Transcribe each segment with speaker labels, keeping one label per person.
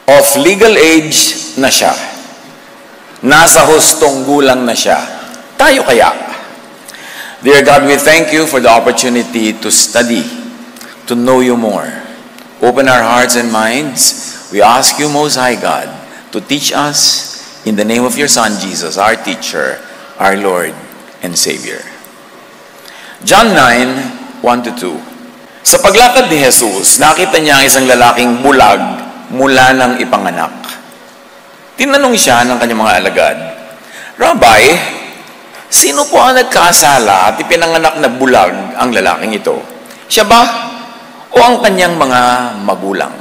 Speaker 1: of legal age na siya. Nasa hustong gulang na siya. Tayo kaya? Dear God, we thank you for the opportunity to study, to know you more. Open our hearts and minds. We ask you, Most High God, to teach us in the name of your Son, Jesus, our teacher, our Lord and Savior. John 9, 1-2. Sa paglakad ni Jesus, nakita niya ang isang lalaking bulag mula ng ipanganak. Tinanong siya ng kanyang mga alagad, Rabbi, sino po ang nagkasala at ipinanganak na bulag ang lalaking ito? Siya ba o ang kanyang mga magulang?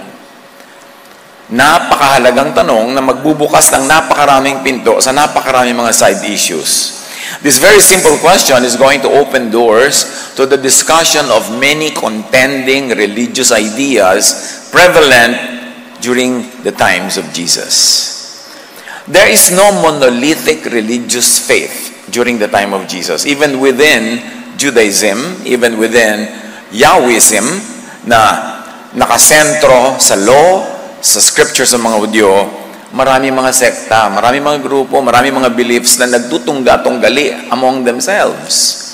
Speaker 1: Napakahalagang tanong na magbubukas ng napakaraming pinto sa napakaraming mga side issues. This very simple question is going to open doors to the discussion of many contending religious ideas prevalent during the times of Jesus. There is no monolithic religious faith during the time of Jesus. Even within Judaism, even within Yahwism, na nakasentro sa law, sa scriptures ng mga Hudyo, marami mga sekta, marami mga grupo, marami mga beliefs na nagtutungga-tunggali among themselves.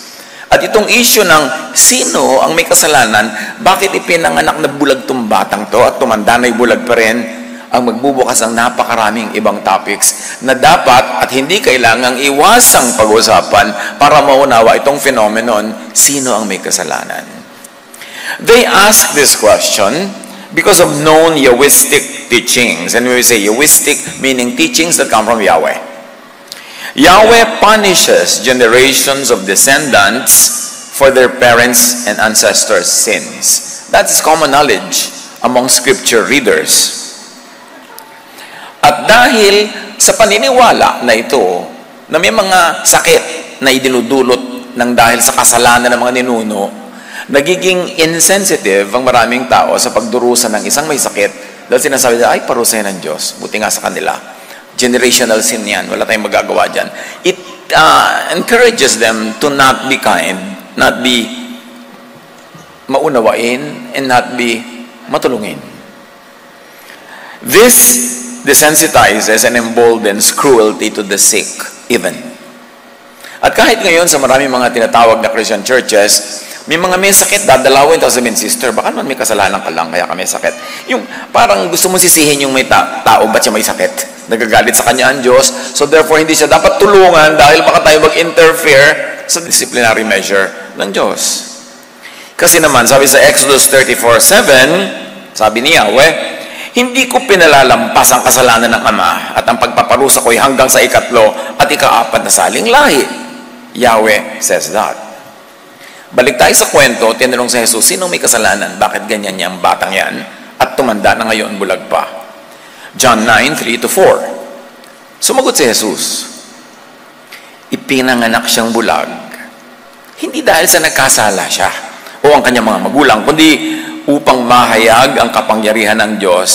Speaker 1: At itong issue ng sino ang may kasalanan, bakit ipinanganak na bulag tong batang to at tumanda na'y bulag pa rin, ang magbubukas ng napakaraming ibang topics na dapat at hindi kailangang iwasang pag-usapan para maunawa itong phenomenon, sino ang may kasalanan. They ask this question because of known Yahwistic teachings. And we say Yahwistic meaning teachings that come from Yahweh. Yahweh punishes generations of descendants for their parents' and ancestors' sins. That is common knowledge among scripture readers. At dahil sa paniniwala na ito, na may mga sakit na idinudulot ng dahil sa kasalanan ng mga ninuno, nagiging insensitive ang maraming tao sa pagdurusa ng isang may sakit dahil sinasabi nila, ay, parusayan ng Diyos. Buti nga sa kanila. Generational sin yan. Wala tayong magagawa dyan. It encourages them to not be kind, not be maunawain, and not be matulungin. This desensitizes and emboldens cruelty to the sick, even. At kahit ngayon sa maraming mga tinatawag na Christian churches, may mga may sakit, dadalawin, tapos sabihin, sister, baka naman may kasalanan ka lang, kaya ka may sakit. Yung parang gusto mo sisihin yung may tao, ba't siya may sakit? Nagagalit sa kanya ang Diyos, so therefore hindi siya dapat tulungan dahil baka tayo mag-interfere sa disciplinary measure ng Diyos. Kasi naman, sabi sa Exodus 34:7, sabi ni Yahweh, hindi ko pinalalampas ang kasalanan ng ama at ang pagpaparusa ko'y hanggang sa 3 at 4 na saling lahi. Yahweh says that. Balik tayo sa kwento, tinanong sa Jesus, sino may kasalanan? Bakit ganyan niya ang batang yan? At tumanda na ngayon, bulag pa. John 9:3-4. Sumagot si Jesus, ipinanganak siyang bulag, hindi dahil sa nagkasala siya o ang kanyang mga magulang, kundi upang mahayag ang kapangyarihan ng Diyos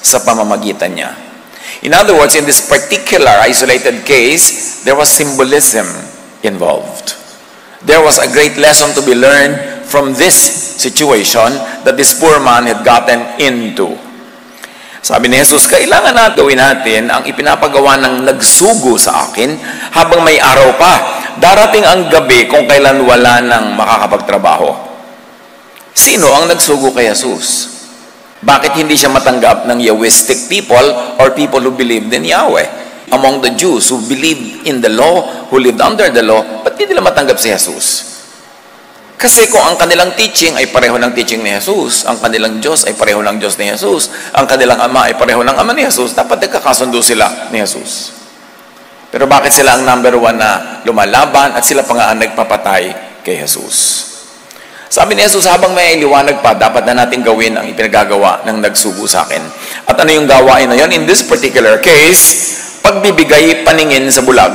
Speaker 1: sa pamamagitan niya. In other words, in this particular isolated case, there was symbolism involved. There was a great lesson to be learned from this situation that this poor man had gotten into. Sabi ni Jesus, kailangan na gawin natin ang ipinapagawa ng nagsugo sa akin habang may araw pa. Darating ang gabi kung kailan wala nang makakapagtrabaho. Sino ang nagsugo kay Jesus? Bakit hindi siya matanggap ng Yahwistic people or people who believed in Yahweh? Among the Jews who believed in the law, who lived under the law, ba't hindi nila matanggap si Jesus? Kasi kung ang kanilang teaching ay pareho ng teaching ni Jesus, ang kanilang Diyos ay pareho ng Diyos ni Jesus, ang kanilang Ama ay pareho ng Ama ni Jesus, dapat nagkakasundo sila ni Jesus. Pero bakit sila ang number 1 na lumalaban at sila pa nga ang nagpapatay kay Jesus? Sabi ni Jesus, habang may liwanag pa, dapat na natin gawin ang ipinagagawa ng nagsugo sa akin. At ano yung gawain na yun? In this particular case, pagbibigay paningin sa bulag.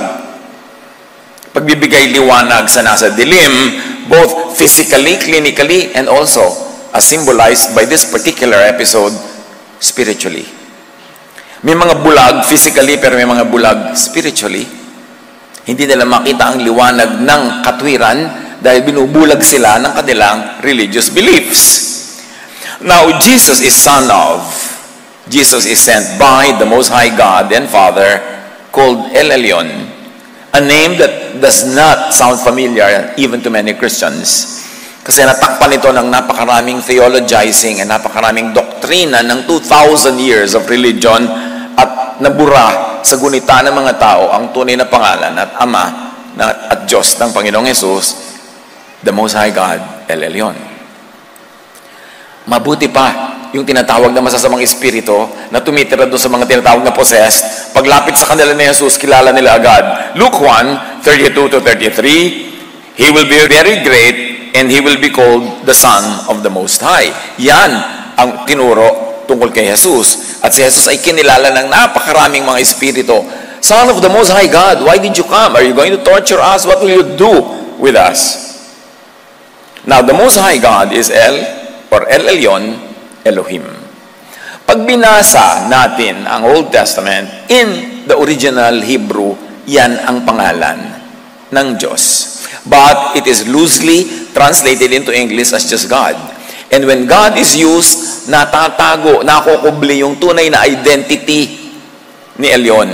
Speaker 1: Pagbibigay liwanag sa nasa dilim, both physically, clinically, and also, as symbolized by this particular episode, spiritually. May mga bulag physically, pero may mga bulag spiritually. Hindi nila makita ang liwanag ng katwiran dahil binubulag sila ng kanilang religious beliefs. Now, Jesus is son of Jesus is sent by the Most High God and Father called El Elyon, a name that does not sound familiar even to many Christians. Kasi natakpan ito ng napakaraming theologizing and napakaraming doktrina ng 2,000 years of religion at nabura sa gunita ng mga tao ang tunay na pangalan at Ama at Diyos ng Panginoong Hesus, the Most High God, El Elyon. Mabuti pa yung tinatawag na masasamang espiritu na tumitira doon sa mga tinatawag na possessed. Paglapit sa kanila ni Jesus, kilala nila agad. Luke 1:32-33, He will be very great and He will be called the Son of the Most High. Yan ang tinuro tungkol kay Jesus. At si Jesus ay kinilala ng napakaraming mga espiritu. Son of the Most High God, why did you come? Are you going to torture us? What will you do with us? Now, the Most High God is El Elyon, Elohim. Pag binasa natin ang Old Testament, in the original Hebrew, yan ang pangalan ng Diyos. But it is loosely translated into English as just God. And when God is used, natatago, nakukubli yung tunay na identity ni Elyon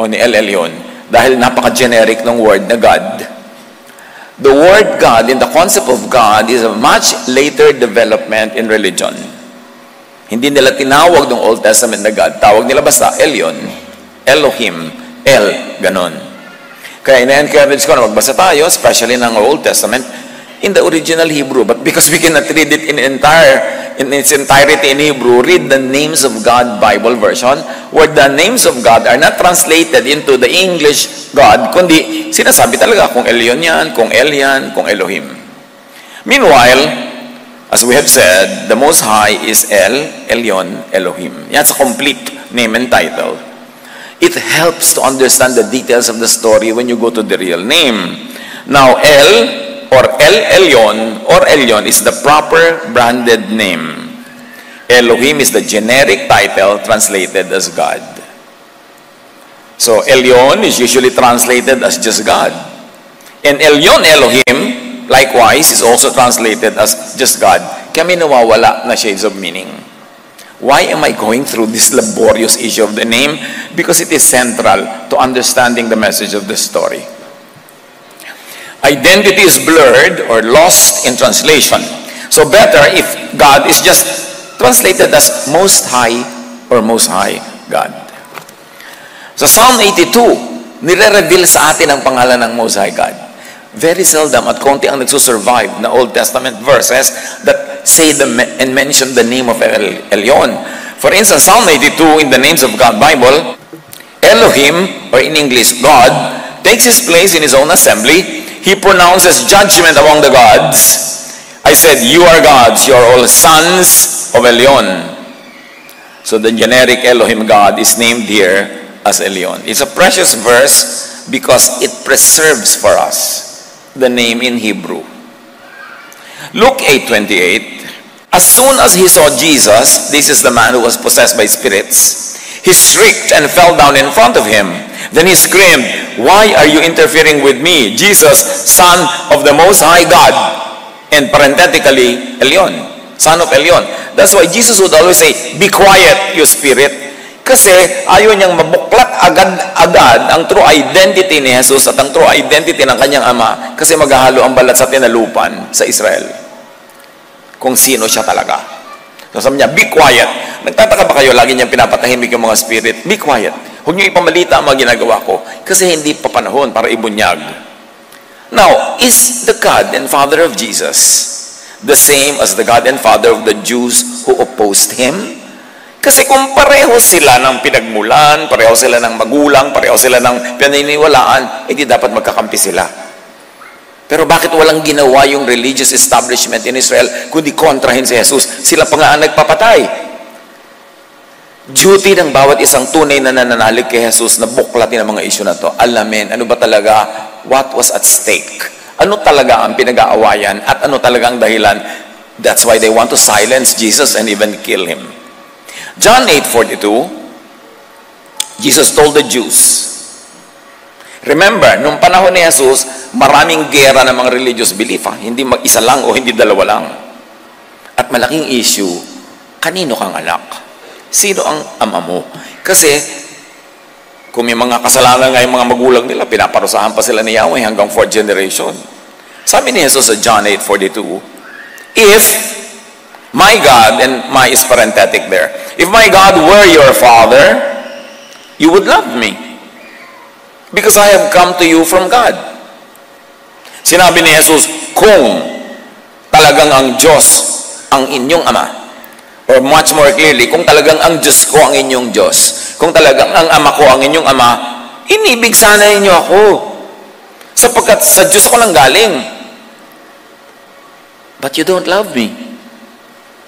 Speaker 1: o ni El Elyon dahil napaka-generic ng word na God. The word God and the concept of God is a much later development in religion. Hindi nila tinawag ng Old Testament na God. Tawag nila basta Elyon, Elohim, El, ganon. Kaya ina-encourage ko na magbasa tayo, especially ng Old Testament, in the original Hebrew. But because we cannot read it in its entirety in Hebrew, read the Names of God Bible version, where the names of God are not translated into the English God, kundi sinasabi talaga kung Elyon yan, kung El yan, kung Elohim. Meanwhile, as we have said, the Most High is El Elyon, Elohim. That's a complete name and title. It helps to understand the details of the story when you go to the real name. Now, El or El Elyon is the proper branded name. Elohim is the generic title translated as God. So, Elyon is usually translated as just God. And Elyon, Elohim, likewise, is also translated as just God. Kami nawawala na shades of meaning. Why am I going through this laborious issue of the name? Because it is central to understanding the message of the story. Identity is blurred or lost in translation. So better if God is just translated as Most High or Most High God. Sa Psalm 82, nire-reveal sa atin ang pangalan ng Most High God. Very seldom at konti ang nagsusurvive na Old Testament verses that say and mention the name of Elyon. For instance, Psalm 82 in the Names of God Bible, Elohim, or in English, God, takes his place in his own assembly. He pronounces judgment among the gods. I said, you are gods, you are all sons of Elyon. So the generic Elohim God is named here as Elyon. It's a precious verse because it preserves for us the name in Hebrew. Luke 8:28, as soon as he saw Jesus, this is the man who was possessed by spirits, he shrieked and fell down in front of him. Then he screamed, why are you interfering with me, Jesus, Son of the Most High God? And parenthetically, Elyon, Son of Elyon. That's why Jesus would always say, be quiet, you spirit. Kasi ayaw niyang mabuklat agad ang true identity ni Jesus at ang true identity ng kanyang ama kasi maghahalo ang balat sa tinalupan sa Israel. Kung sino siya talaga. So sabi niya, be quiet. Nagtataka ba kayo, lagi niyang pinapatahimik yung mga spirit? Be quiet. Huwag niyo ipamalita ang mga ginagawa ko kasi hindi pa panahon para ibunyag. Now, is the God and Father of Jesus the same as the God and Father of the Jews who opposed Him? Kasi kung pareho sila ng pinagmulan, pareho sila ng magulang, pareho sila ng pinaniniwalaan, hindi dapat magkakampi sila. Pero bakit walang ginawa yung religious establishment in Israel kundi kontrahin si Jesus? Sila pa nga ang nagpapatay. Duty ng bawat isang tunay na nananalig kay Jesus na buklatin ang mga issue na to. Alamin, ano ba talaga, what was at stake? Ano talaga ang pinag-aawayan at ano talaga ang dahilan? That's why they want to silence Jesus and even kill Him. John 8:42, Jesus told the Jews, remember, nung panahon ni Jesus, maraming gera ng mga religious belief. Hindi mag-isa lang o hindi dalawa lang. At malaking issue, kanino kang anak? Sino ang ama mo? Kasi, kung may mga kasalanan nga yung mga magulang nila, pinaparusahan pa sila ni Yahweh hanggang 4th generation. Sabi ni Jesus sa John 8:42, if my God, and my is parenthetic there, if my God were your Father, you would love me. Because I have come to you from God. Sinabi ni Jesus, kung talagang ang Diyos ang inyong Ama, or much more clearly, kung talagang ang Diyos ko ang inyong Diyos, kung talagang ang Ama ko ang inyong Ama, inibig sana ninyo ako. Sapagkat sa Diyos ako lang galing. But you don't love me.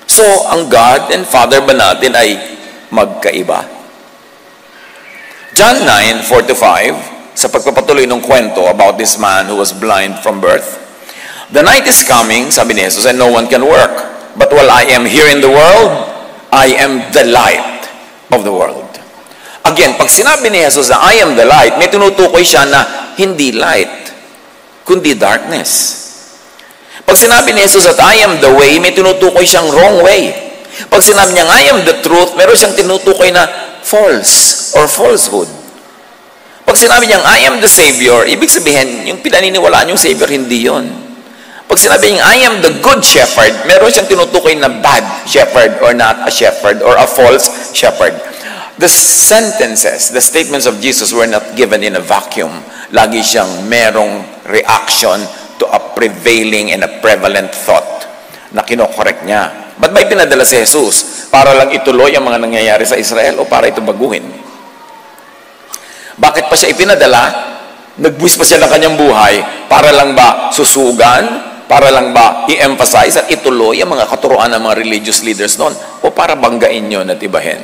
Speaker 1: So, ang God and Father ba natin ay magkaiba? John 9:4-5, sa pagpapatuloy ng kwento about this man who was blind from birth. The night is coming, sabi ni Jesus, and no one can work. But while I am here in the world, I am the light of the world. Again, pag sinabi ni Jesus na I am the light, may tinutukoy siya na hindi light, kundi darkness. Pag sinabi ni Jesus at I am the way, may tinutukoy siyang wrong way. Pag sinabi niyang I am the truth, meron siyang tinutukoy na false or falsehood. Pag sinabi niyang I am the Savior, ibig sabihin, yung pinaniniwalaan yung Savior, hindi yon. Pag sinabi niyang I am the good shepherd, meron siyang tinutukoy na bad shepherd or not a shepherd or a false shepherd. The sentences, the statements of Jesus were not given in a vacuum. Lagi siyang merong reaction to a prevailing and a prevalent thought na kinokorek niya. Ba't ba ipinadala si Jesus? Para lang ituloy ang mga nangyayari sa Israel o para ito baguhin? Bakit pa siya ipinadala? Nagbuwis pa siya ng kanyang buhay para lang ba susugan? Para lang ba i-emphasize at ituloy ang mga katuroan ng mga religious leaders noon? O para banggain yun at ibahin?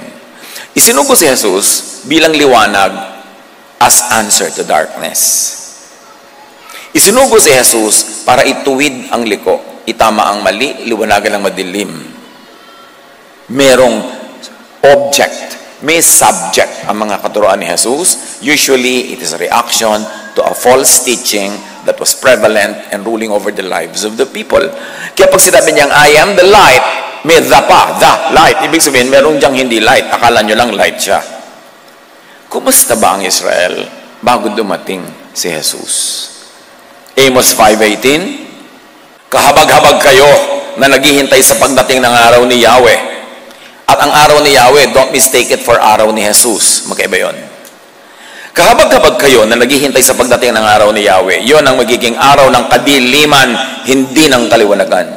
Speaker 1: Isinugo si Jesus bilang liwanag as answer to darkness. Isinugo si Jesus para ituwid ang liko, itama ang mali, liwanagan ang madilim. Merong object, may subject ang mga katuroan ni Jesus. Usually, it is a reaction to a false teaching that was prevalent and ruling over the lives of the people. Kaya pag sinabi niyang, I am the light, may the light. Ibig sabihin, merong diyang hindi light. Akala nyo lang light siya. Kumusta ba ang Israel bago dumating si Jesus? Amos 5:18, kahabag-habag kayo na naghihintay sa pagdating ng araw ni Yahweh. At ang araw ni Yahweh, don't mistake it for araw ni Jesus. Magkaiba yun. Kahabag-habag kayo na naghihintay sa pagdating ng araw ni Yahweh. Yun ang magiging araw ng kadiliman, hindi ng kaliwanagan.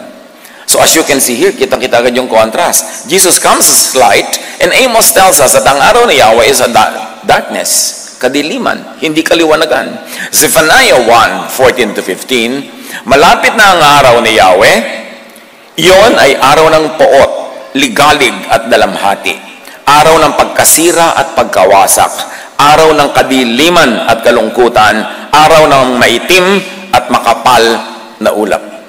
Speaker 1: So as you can see here, kitang-kita agad yung contrast. Jesus comes as light, and Amos tells us that ang araw ni Yahweh is a darkness. Kadiliman, hindi kaliwanagan. Zephaniah 1:14-15, malapit na ang araw ni Yahweh, iyon ay araw ng poot, ligalig at dalamhati, araw ng pagkasira at pagkawasak, araw ng kadiliman at kalungkutan, araw ng maitim at makapal na ulap.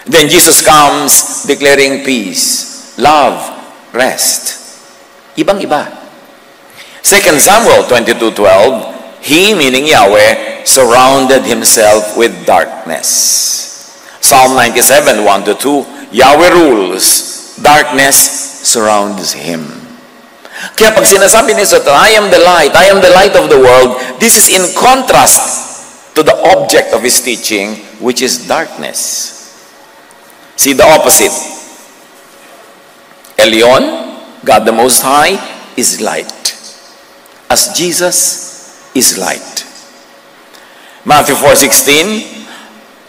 Speaker 1: Then Jesus comes declaring peace, love, rest. Ibang-iba. 2 Samuel 22:12, He, meaning Yahweh, surrounded Himself with darkness. Psalm 97:1-2, Yahweh rules, darkness surrounds Him. Kaya pag sinasabi ni Jesus, I am the light of the world, this is in contrast to the object of His teaching, which is darkness. See the opposite. Elyon, God the Most High, is light. As Jesus is light. Matthew 4:16,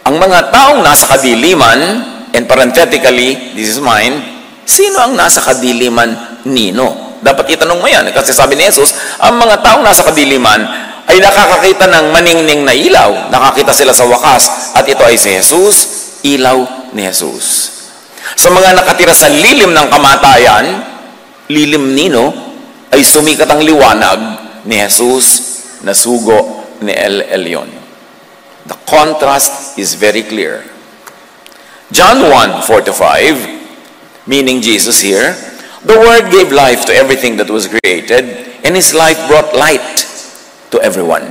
Speaker 1: ang mga taong nasa kadiliman, and parenthetically, this is mine, sino ang nasa kadiliman nino? Dapat itanong mo yan, kasi sabi ni Jesus, ang mga taong nasa kadiliman ay nakakakita ng maningning na ilaw. Nakakita sila sa wakas, at ito ay si Jesus, ilaw ni Jesus. Sa mga nakatira sa lilim ng kamatayan, lilim nino, ay sumikat ang liwanag ni Jesus na sugo ni Elyon. The contrast is very clear. John 1:4-5, meaning Jesus here, the Word gave life to everything that was created, and His life brought light to everyone.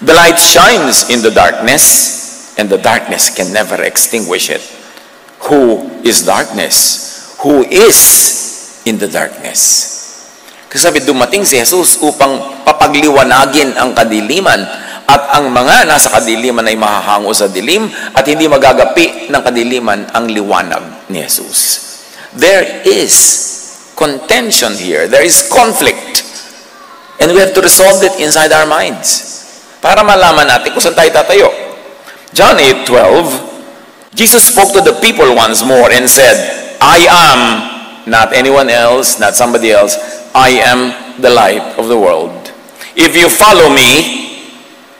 Speaker 1: The light shines in the darkness, and the darkness can never extinguish it. Who is darkness? Who is in the darkness. Kasi sabi, dumating si Jesus upang papagliwanagin ang kadiliman at ang mga nasa kadiliman ay mahahango sa dilim at hindi magagapi ng kadiliman ang liwanag ni Jesus. There is contention here. There is conflict. And we have to resolve it inside our minds para malaman natin kung saan tayo tatayo. John 8:12, Jesus spoke to the people once more and said, I am, not anyone else, not somebody else, I am the light of the world. If you follow me,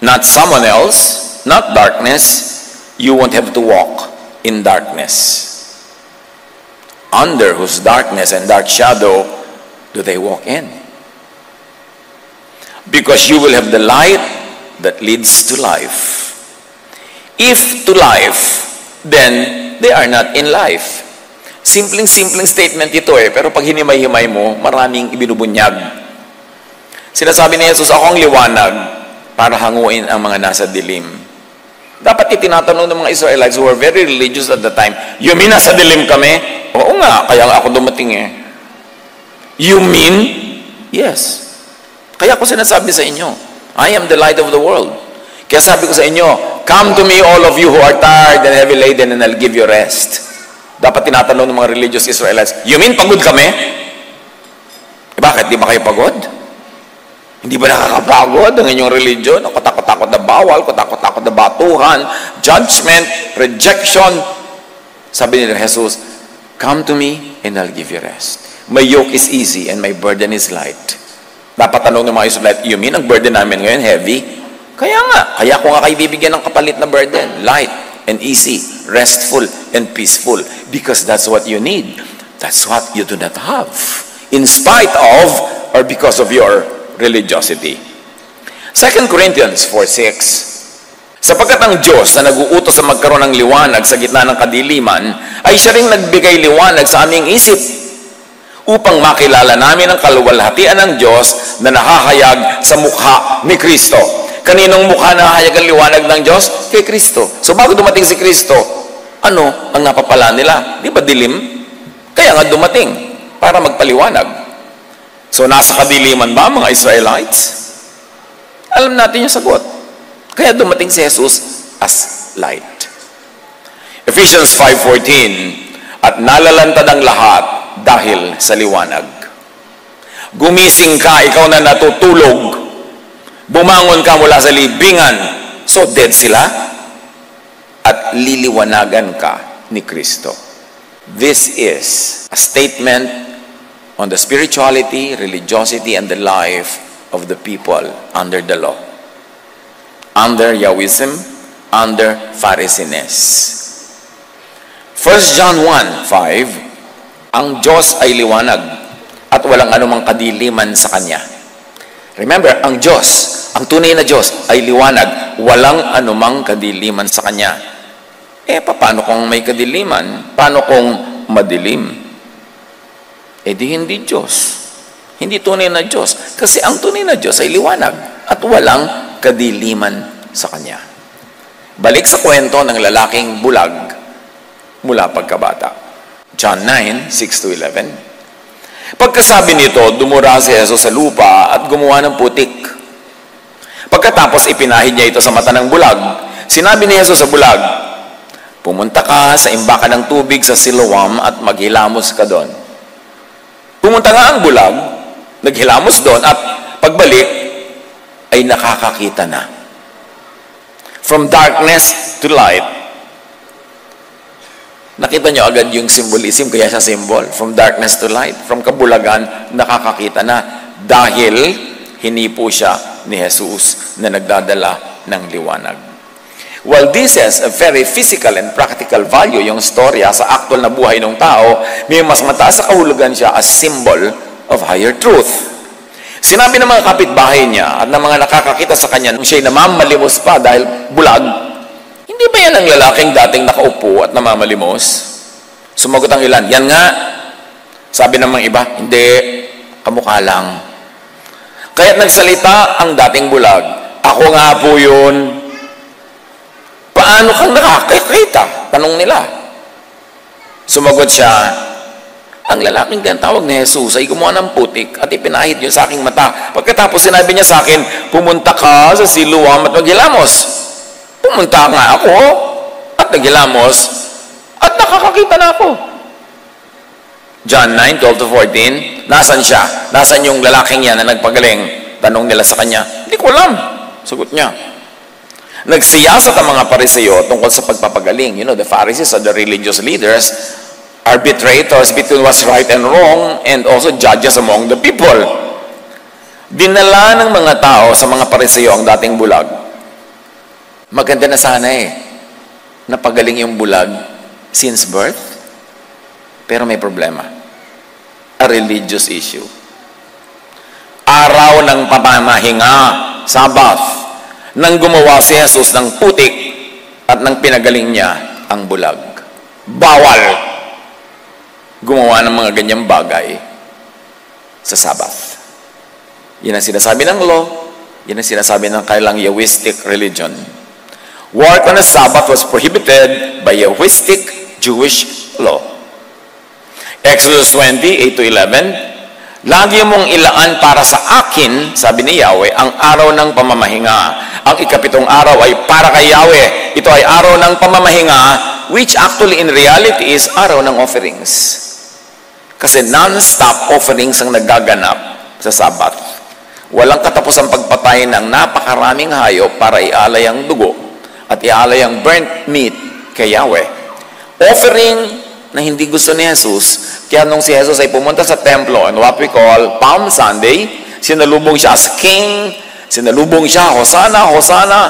Speaker 1: not someone else, not darkness, you won't have to walk in darkness. Under whose darkness and dark shadow do they walk in? Because you will have the light that leads to life. If to life, then they are not in life. Simpleng statement ito pero pag hinimay-himay mo, maraming ibinubunyag. Sinasabi ni Jesus, ako ang liwanag para hanguin ang mga nasa dilim. Dapat itinatanong ng mga Israelites who were very religious at the time, you mean nasa dilim kami? Oo nga, kaya ako dumating You mean? Yes. Kaya ako sinasabi sa inyo, I am the light of the world. Kaya sabi ko sa inyo, come to me all of you who are tired and heavy laden and I'll give you rest. Dapat tinatanong ng mga religious Israelites, you mean pagod kami? Bakit? Di ba kayo pagod? Hindi ba nakakapagod ang inyong religion? Katakot-takot na bawal, katakot-takot na batuhan, judgment, rejection. Sabi ni Jesus, come to me and I'll give you rest. My yoke is easy and my burden is light. Dapat tanong ng mga Israelites, you mean ang burden namin ngayon heavy? Kaya ko nga kayo bibigyan ng kapalit na burden, light and easy, restful and peaceful, because that's what you need. That's what you do not have, in spite of or because of your religiosity. 2 Corinthians 4:6, sapagkat ang Diyos na nag-uutos sa magkaroon ng liwanag sa gitna ng kadiliman, ay siya ring nagbigay liwanag sa aming isip, upang makilala namin ang kaluwalhatian ng Diyos na nakahayag sa mukha ni Kristo. Kaninong mukha nakahayag ang liwanag ng Diyos? Kay Kristo. So bago dumating si Kristo, ano ang napapala nila? Di ba dilim? Kaya nga dumating para magpaliwanag. So nasa kadiliman ba mga Israelites? Alam natin yung sagot. Kaya dumating si Jesus as light. Ephesians 5:14, at nalalantad ang lahat dahil sa liwanag. Gumising ka, ikaw na natutulog. Bumangon ka mula sa libingan. So dead sila. At liliwanagan ka ni Kristo. This is a statement on the spirituality, religiosity, and the life of the people under the law. Under Yahwism, under Pharisees. 1 John 1:5, ang Diyos ay liwanag at walang anumang kadiliman sa Kanya. Remember, ang Diyos, ang tunay na Diyos ay liwanag, walang anumang kadiliman sa Kanya. Paano kung may kadiliman? Paano kung madilim? Di hindi Diyos. Hindi tunay na Diyos. Kasi ang tunay na Diyos ay liwanag at walang kadiliman sa Kanya. Balik sa kwento ng lalaking bulag mula pagkabata. John 9:6-11. Pagkasabi nito, dumura si Jesus sa lupa at gumawa ng putik. Pagkatapos ipinahid niya ito sa mata ng bulag. Sinabi ni Jesus sa bulag, pumunta ka sa imbakan ng tubig sa Siloam at maghilamos ka doon. Pumunta nga ang bulag, naghilamos doon at pagbalik ay nakakakita na. From darkness to light. Nakita nyo agad yung symbolism, kaya siya symbol. From darkness to light. From kabulagan, nakakakita na. Dahil hinipo siya ni Jesus na nagdadala ng liwanag. While this has a very physical and practical value, yung storya sa actual na buhay ng tao, may mas mataas sa kahulugan siya as symbol of higher truth. Sinabi ng mga kapitbahay niya at ng mga nakakakita sa kanya nung siya'y namamalimos pa dahil bulag, hindi ba yan ang lalaking dating nakaupo at namamalimos? Sumagot ang ilan, yan nga. Sabi ng mga iba, hindi, kamukha lang. Kaya't nagsalita ang dating bulag, ako nga po yun. Paano kang nakakakita? Tanong nila. Sumagot siya, Ang lalaking tinatawag ni Jesus ay gumawa ng putik at ipinahid yun sa aking mata. Pagkatapos sinabi niya sa akin, pumunta ka sa Siloam at maghilamos. Pumunta nga ako at naghilamos at nakakakita na ako. John 9:12-14, nasan siya? Nasan yung lalaking yan na nagpagaling? Tanong nila sa kanya, hindi ko alam. Sagot niya. Nagsiyasat ang mga Pariseo tungkol sa pagpapagaling. You know, the Pharisees are the religious leaders, arbitrators between what's right and wrong, and also judges among the people. Dinala ng mga tao sa mga Pariseo ang dating bulag. Maganda na sana napagaling yung bulag since birth. Pero may problema. A religious issue. Araw ng pamamahinga, Sabbath, nang gumawa si Jesus ng putik at nang pinagaling niya ang bulag. Bawal gumawa ng mga ganyang bagay sa Sabbath. Yan ang sinasabi ng law, yan ang sinasabi ng kailang Yahwistic religion. Work on the Sabbath was prohibited by Yahwistic Jewish law. Exodus 20:8-11, lagi mong ilaan para sa akin, sabi ni Yahweh, ang araw ng pamamahinga. Ang ikapitong araw ay para kay Yahweh. Ito ay araw ng pamamahinga, which actually in reality is araw ng offerings. Kasi non-stop offerings ang nagaganap sa Sabbath. Walang katapusang pagpatay ng napakaraming hayop para ialay ang dugo at ialay ang burnt meat kay Yahweh. Offering na hindi gusto ni Jesus. Kaya nung si Jesus ay pumunta sa templo on what we call Palm Sunday, sinalubong siya as king, sinalubong siya, Hosanna, Hosanna.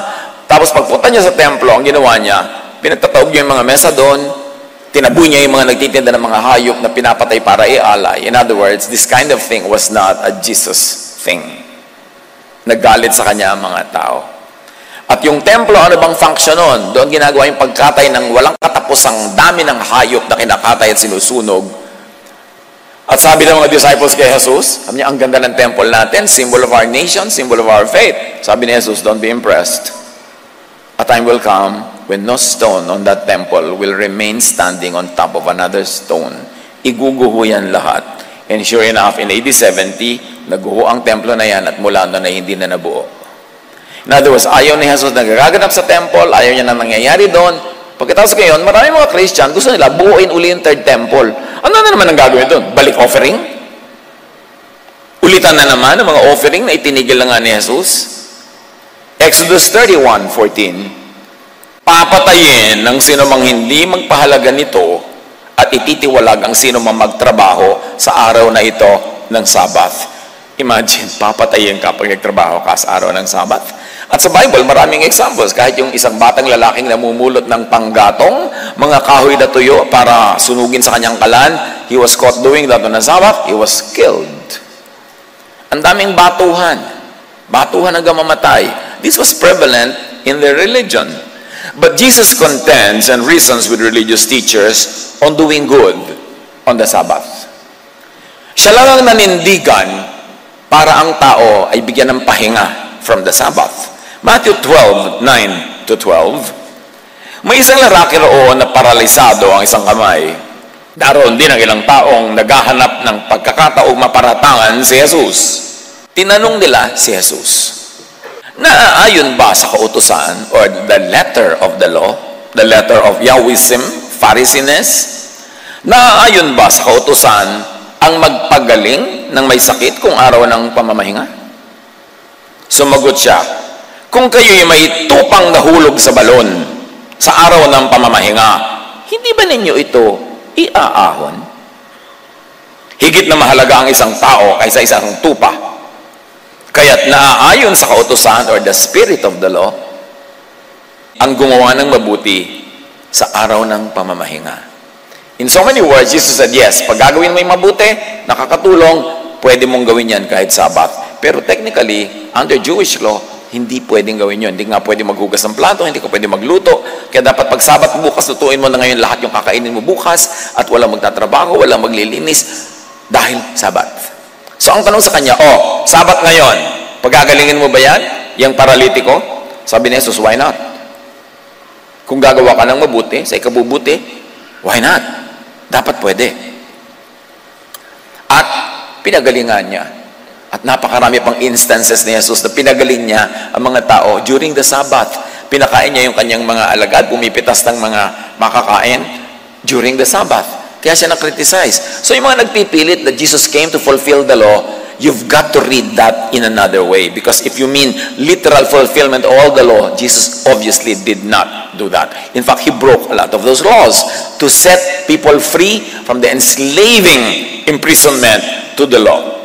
Speaker 1: Tapos pagpunta niya sa templo, ang ginawa niya, pinagtataob niya yung mga mesa doon, tinaboy niya yung mga nagtitinda ng mga hayop na pinapatay para ialay. In other words, this kind of thing was not a Jesus thing. Naggalit sa kanya ang mga tao. At yung templo, ano bang function nun? Doon ginagawa yung pagkatay ng walang katapusang dami ng hayop na kinakatay at sinusunog. At sabi ng mga disciples kay Jesus, sabi niya, ang ganda ng temple natin, symbol of our nation, symbol of our faith. Sabi ni Jesus, don't be impressed. A time will come when no stone on that temple will remain standing on top of another stone. Iguguho yan lahat. And sure enough, in AD 70, naguho ang templo na yan at mula noon ay hindi na nabuo. In other words, ayaw ni Jesus nagaganap sa temple, ayaw niya na nangyayari doon. Pagkatapos ngayon, maraming mga Christian, gusto nila buuin uli yung third temple. Ano na naman ang gagawin doon? Balik offering? Ulitan na naman ang mga offering na itinigil na nga ni Jesus. Exodus 31:14, papatayin ng sino mang hindi magpahalaga nito at ititiwalag ang sino mang magtrabaho sa araw na ito ng Sabbath. Imagine, papatayin ka pag nagtrabaho ka sa araw ng Sabbath. At sa Bible, maraming examples. Kahit yung isang batang lalaking namumulot ng panggatong, mga kahoy na tuyo para sunugin sa kanyang kalan, he was caught doing that on the Sabbath, he was killed. Ang daming batuhan. Batuhan hanggang mamatay. This was prevalent in their religion. But Jesus contends and reasons with religious teachers on doing good on the Sabbath. Siya lang ang nanindigan para ang tao ay bigyan ng pahinga from the Sabbath. Matthew 12:9-12, may isang lalaki roon na paralisado ang isang kamay. Daroon din ang ilang taong naghahanap ng pagkakataong maparatangan si Jesus. Tinanong nila si Jesus, naaayon ba sa kautusan or the letter of the law, the letter of Yahwism, Pharisiness? Naaayon ba sa kautusan ang magpagaling ng may sakit kung araw ng pamamahinga? Sumagot siya, kung kayo'y may tupang nahulog sa balon sa araw ng pamamahinga, hindi ba ninyo ito iaahon? Higit na mahalaga ang isang tao kaysa isang tupa. Kaya't naaayon sa kautusan or the spirit of the law, ang gumawa ng mabuti sa araw ng pamamahinga. In so many words, Jesus said, yes, pag gagawin mo yung mabuti, nakakatulong, pwede mong gawin yan kahit Sabbath. Pero technically, under Jewish law, hindi pwedeng gawin yun. Hindi nga pwede maghugas ng plato, hindi ka pwede magluto. Kaya dapat pag Sabat bukas, lutuin mo na ngayon lahat yung kakainin mo bukas at walang magtatrabaho, walang maglilinis dahil Sabat. So ang tanong sa kanya, Sabat ngayon, pagagalingin mo ba yan? Yung paralitiko? Sabi ni Jesus, why not? Kung gagawa ka ng mabuti, sa ikabubuti, why not? Dapat pwede. at pinagalingan niya. At napakarami pang instances ni Jesus na pinagaling niya ang mga tao during the Sabbath. Pinakain niya yung kanyang mga alagad, pumipitas ng mga makakain during the Sabbath. Kaya siya na-criticize. So yung mga nagpipilit that Jesus came to fulfill the law, you've got to read that in another way. Because if you mean literal fulfillment of all the law, Jesus obviously did not do that. In fact, he broke a lot of those laws to set people free from the enslaving imprisonment to the law.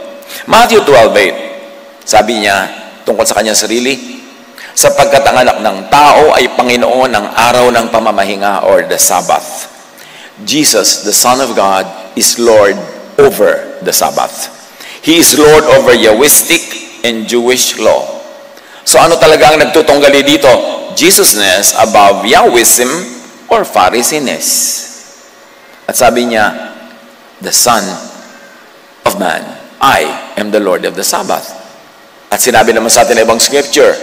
Speaker 1: Matthew 12:8, sabi niya tungkol sa kanyang sarili, sapagkat ang anak ng tao ay Panginoon ng araw ng pamamahinga or the Sabbath. Jesus, the Son of God, is Lord over the Sabbath. He is Lord over Yahwistic and Jewish law. So ano talaga ang nagtutunggali dito? Jesusness above Yahwism or Phariseeness. At sabi niya, the Son of Man, I am the Lord of the Sabbath. At sinabi naman sa atin ibang scripture,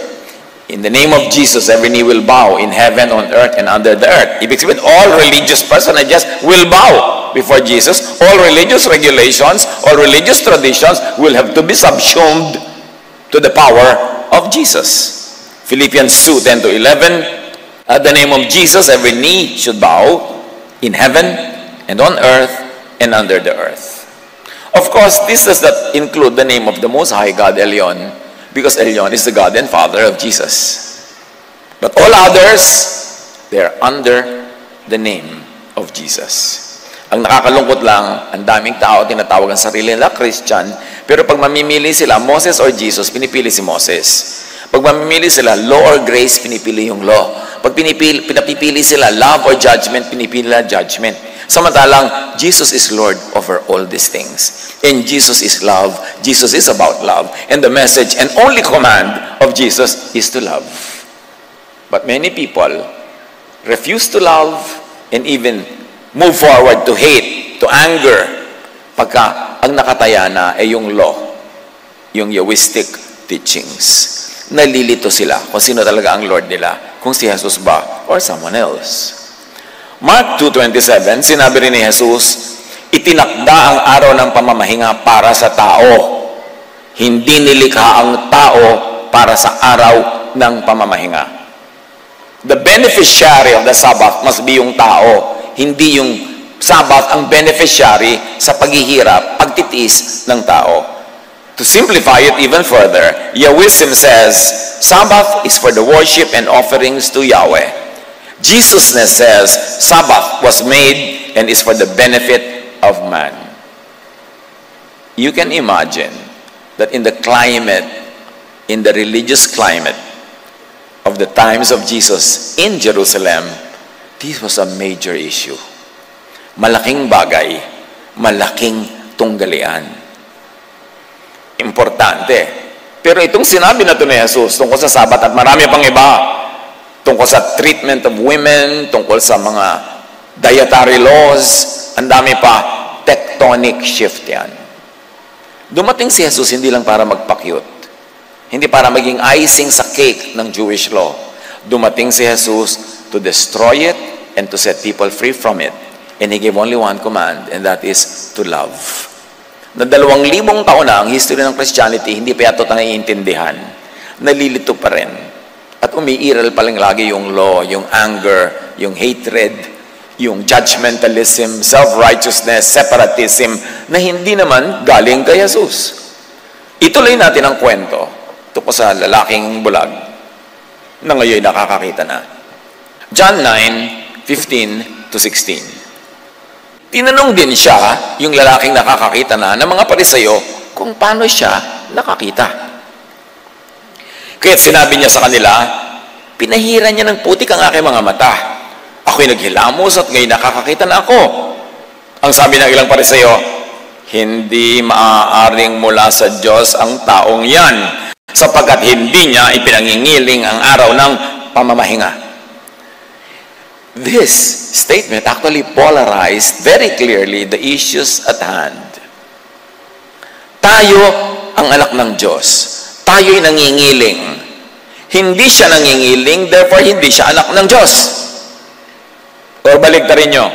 Speaker 1: in the name of Jesus, every knee will bow in heaven, on earth, and under the earth. Ibig sabihin, all religious personages will bow before Jesus. All religious regulations, all religious traditions will have to be subsumed to the power of Jesus. Philippians 2:10-11, at the name of Jesus, every knee should bow in heaven, and on earth, and under the earth. Of course, this does not include the name of the Most High God, Elyon, because Elyon is the God and Father of Jesus. But all others, they're under the name of Jesus. Ang nakakalungkot lang, ang daming tao tinatawag ang sarili nila Christian, pero pag mamimili sila, Moses or Jesus, pinipili si Moses. Pag mamimili sila, law or grace, pinipili yung law. Pag pinapipili sila, love or judgment, pinipili nila judgment. Samantalang, Jesus is Lord over all these things. And Jesus is love. Jesus is about love. And the message and only command of Jesus is to love. But many people refuse to love and even move forward to hate, to anger, pagka ang nakataya na ay yung law, yung Yahwistic teachings. Nalilito sila kung sino talaga ang Lord nila, kung si Jesus ba or someone else. Mark 2:27, sinabi rin ni Jesus, itinakda ang araw ng pamamahinga para sa tao. Hindi nilikha ang tao para sa araw ng pamamahinga. The beneficiary of the Sabbath must be yung tao, hindi yung Sabbath ang beneficiary sa paghihirap, pagtitiis ng tao. To simplify it even further, Yahwism says, Sabbath is for the worship and offerings to Yahweh. Jesusness says, Sabbath was made and is for the benefit of man. You can imagine that in the climate, in the religious climate of the times of Jesus in Jerusalem, this was a major issue. Malaking bagay, malaking tunggalian. Importante. Pero itong sinabi na ito ni Jesus tungkol sa Sabat at marami pang iba, tungkol sa treatment of women, tungkol sa mga dietary laws, ang dami pa, tectonic shift yan. Dumating si Jesus hindi lang para magpa-cute, hindi para maging icing sa cake ng Jewish law. Dumating si Jesus to destroy it and to set people free from it. And He gave only one command, and that is to love. Na 2,000 taon na ang history ng Christianity, hindi pa yato tayo naiintindihan. Nalilito pa rin. At umiiral pa lang lagi yung law, yung anger, yung hatred, yung judgmentalism, self-righteousness, separatism, na hindi naman galing kay Jesus. Ituloy natin ang kwento tungkol sa lalaking bulag na ngayon nakakakita na. John 9:15-16. Tinanong din siya, yung lalaking nakakakita na, ng mga Pariseyo, kung paano siya nakakita. Kaya't sinabi niya sa kanila, pinahiran niya ng putik ang aking mga mata. Ako'y naghilamos at ngayon nakakakita na ako. Ang sabi ng ilang Pariseyo, hindi maaaring mula sa Diyos ang taong yan, sapagkat hindi niya ipinangingiling ang araw ng pamamahinga. This statement actually polarized very clearly the issues at hand. Tayo ang anak ng Diyos. Tayo'y nangingiling. Hindi siya nangingiling, therefore hindi siya anak ng Diyos. O baligtarin nyo.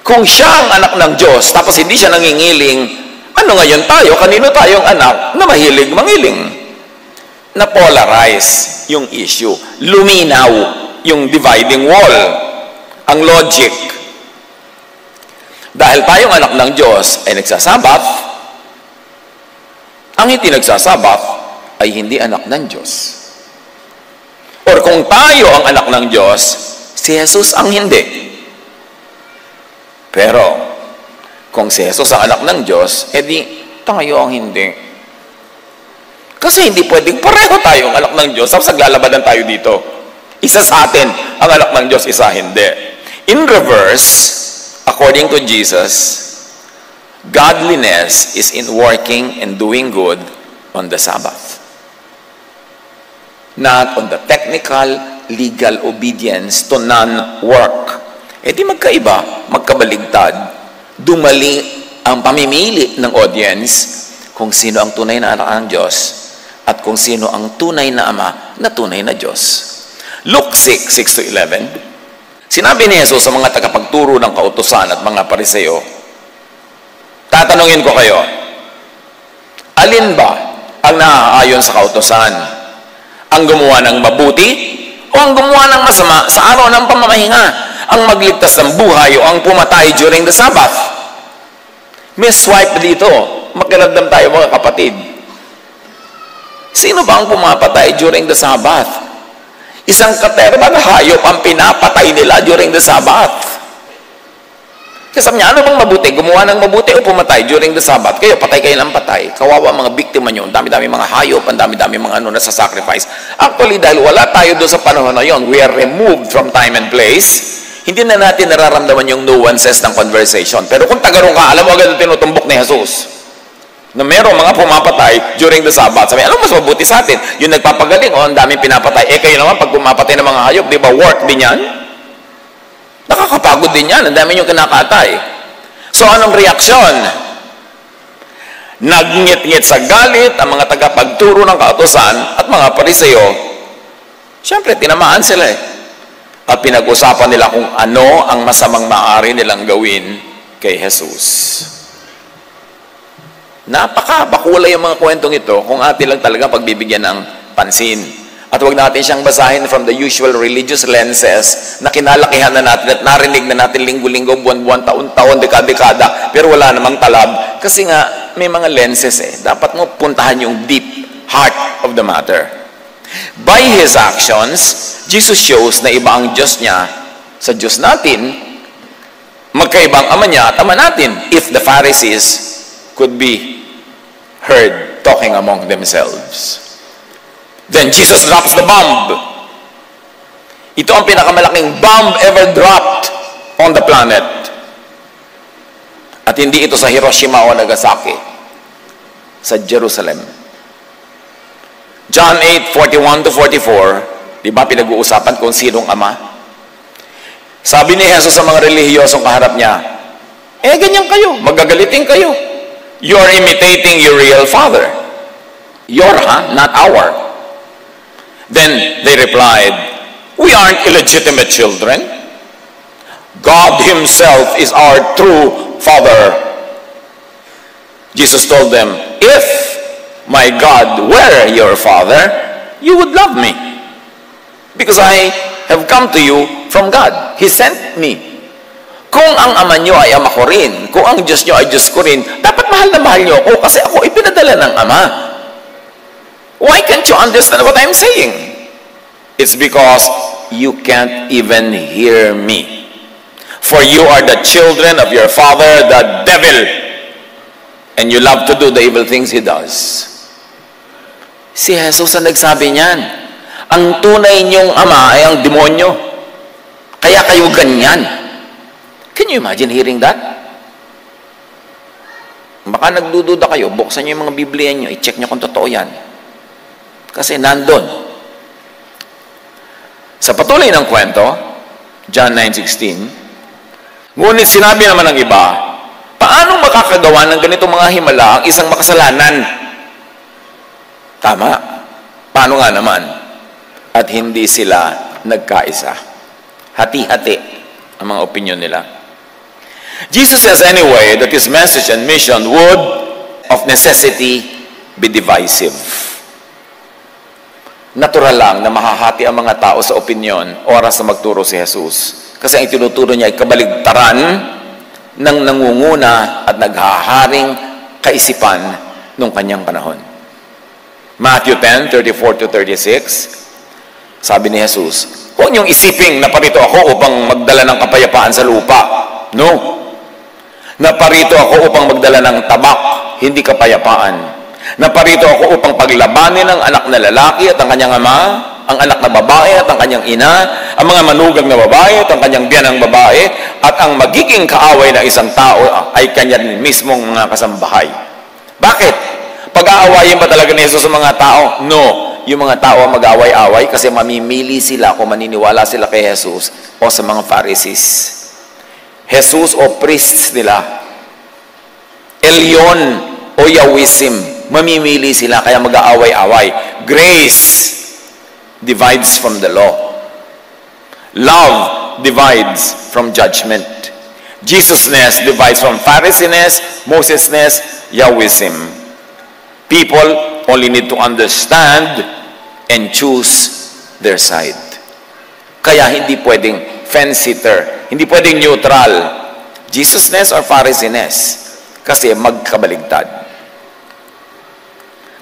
Speaker 1: Kung siya ang anak ng Diyos, tapos hindi siya nangingiling, Ano ngayon tayo? Kanino tayong anak na mahilig mangiling? Na-polarize yung issue. Luminaw yung dividing wall. Ang logic. Dahil tayong anak ng Diyos ay nagsasabat, ang hindi nagsasabat ay hindi anak ng Diyos. Or kung tayo ang anak ng Diyos, si Jesus ang hindi. Pero, kung si Jesus ang anak ng Diyos, edi tayo ang hindi. Kasi hindi pwedeng pareho tayong anak ng Diyos tapos naglalabanan tayo dito. Isa sa atin ang anak ng Diyos, isa hindi. In reverse, according to Jesus, godliness is in working and doing good on the Sabbath. Not on the technical, legal obedience to non-work. E di magkaiba, magkabaligtad. Dumali ang pamimili ng audience kung sino ang tunay na anak ng Diyos at kung sino ang tunay na ama na tunay na Diyos. Luke 6:6-11, sinabi ni Jesus sa mga tagapagturo ng kautusan at mga pariseo, tatanungin ko kayo, alin ba ang naaayon sa kautusan? Ang gumawa ng mabuti o ang gumawa ng masama sa araw ng pamamahinga? Ang magligtas ng buhay o ang pumatay during the Sabbath? May swipe dito. Magkaramdam tayo mga kapatid. Sino ba ang pumapatay during the Sabbath? Isang katerbang hayop ang pinapatay nila during the Sabbath. Kasi sabi niya, ano bang mabuti? Gumawa ng mabuti o pumatay during the Sabbath? Kayo, patay kayo ng patay. Kawawa mga biktima nyo. Ang dami-dami mga hayop, ang dami-dami mga nasa-sacrifice. Actually, dahil wala tayo doon sa panahon na yon, we are removed from time and place. Hindi na natin nararamdaman yung nuances ng conversation. Pero kung tagarong ka, alam mo agad ang tinutumbok ni Jesus. Na merong mga pumapatay during the Sabbath. Sabi, alam mo, mas mabuti sa atin. Yung nagpapagaling, ang daming pinapatay. Kayo naman, pag pumapatay ng mga hayop, di ba, work din yan? Nakakapagod din yan. Ang dami yung kinakatay. So, anong reaksyon? Nagngit-ngit sa galit ang mga tagapagturo ng kautusan at mga pariseo. Siyempre, tinamaan sila At pinag-usapan nila kung ano ang masamang maaari nilang gawin kay Jesus. Napaka-bakulay yung mga kwentong ito kung atin lang talaga pagbibigyan ng pansin. At huwag natin siyang basahin from the usual religious lenses na kinalakihan na natin at narinig na natin linggo-linggo, buwan-buwan, taon-taon, dekada-dekada, pero wala namang talab. Kasi nga, may mga lenses Dapat mo puntahan yung deep heart of the matter. By His actions, Jesus shows na iba ang Diyos niya sa Diyos natin, magkaibang ama niya at ama natin. If the Pharisees could be heard talking among themselves, then Jesus drops the bomb. Ito ang pinakamalaking bomb ever dropped on the planet. At hindi ito sa Hiroshima o Nagasaki, sa Jerusalem. John 8:41-44, di ba pinag-uusapan kung sinong ama? Sabi ni Jesus sa mga relihiyosong kaharap niya, ganyan kayo, magagalitin kayo. You're imitating your real father. Your, not our. Then they replied, we aren't illegitimate children. God Himself is our true Father. Jesus told them, if my God were your Father, you would love me. Because I have come to you from God. He sent me. Kung ang ama nyo ay ama ko rin, kung ang Diyos nyo ay Diyos ko rin, dapat mahal na mahal nyo ako kasi ako ipinadala ng ama. Why can't you understand what I'm saying? It's because you can't even hear me. For you are the children of your father, the devil, and you love to do the evil things he does. Si Jesus ang nagsabi niyan. Ang tunay niyong ama ay ang demonyo. Kaya kayo ganyan. Can you imagine hearing that? Baka nagdududa kayo, buksan niyo yung mga Biblia niyo, i-check niyo kung totoo yan. Kasi nandun. Sa patuloy ng kwento, John 9:16, ngunit sinabi naman ng iba, paano makakagawa ng ganitong mga himala ang isang makasalanan? Tama. Paano nga naman? At hindi sila nagkaisa. Hati-hati ang mga opinion nila. Jesus says anyway that His message and mission would of necessity be divisive. Natural lang na mahahati ang mga tao sa opinyon oras na magturo si Jesus. Kasi ang tinuturo niya ay kabaligtaran ng nangunguna at naghaharing kaisipan nung kanyang panahon. Matthew 10:34-36, sabi ni Jesus, huwag niyong isiping na parito ako upang magdala ng kapayapaan sa lupa. No. Naparito ako upang magdala ng tabak, hindi kapayapaan. Naparito ako upang paglabanin ang anak na lalaki at ang kanyang ama, ang anak na babae at ang kanyang ina, ang mga manugang na babae at ang kanyang biyanang babae, at ang magiging kaaway ng isang tao ay kanyang mismong mga kasambahay. Bakit? Pag-aawayin ba talaga ni Jesus sa mga tao? No. Yung mga tao mag-away-away kasi mamimili sila kung maniniwala sila kay Jesus o sa mga Pharisees. Jesus o priests nila. Elyon o Yahwism. Mamimili sila kaya mag-aaway-away. Grace divides from the law. Love divides from judgment. Jesusness divides from Phariseesness, Mosesness, Yahwism. People only need to understand and choose their side. Kaya hindi pwedeng fence-sitter, hindi pwedeng neutral. Jesusness or Phariseesness. Kasi magkabaligtad.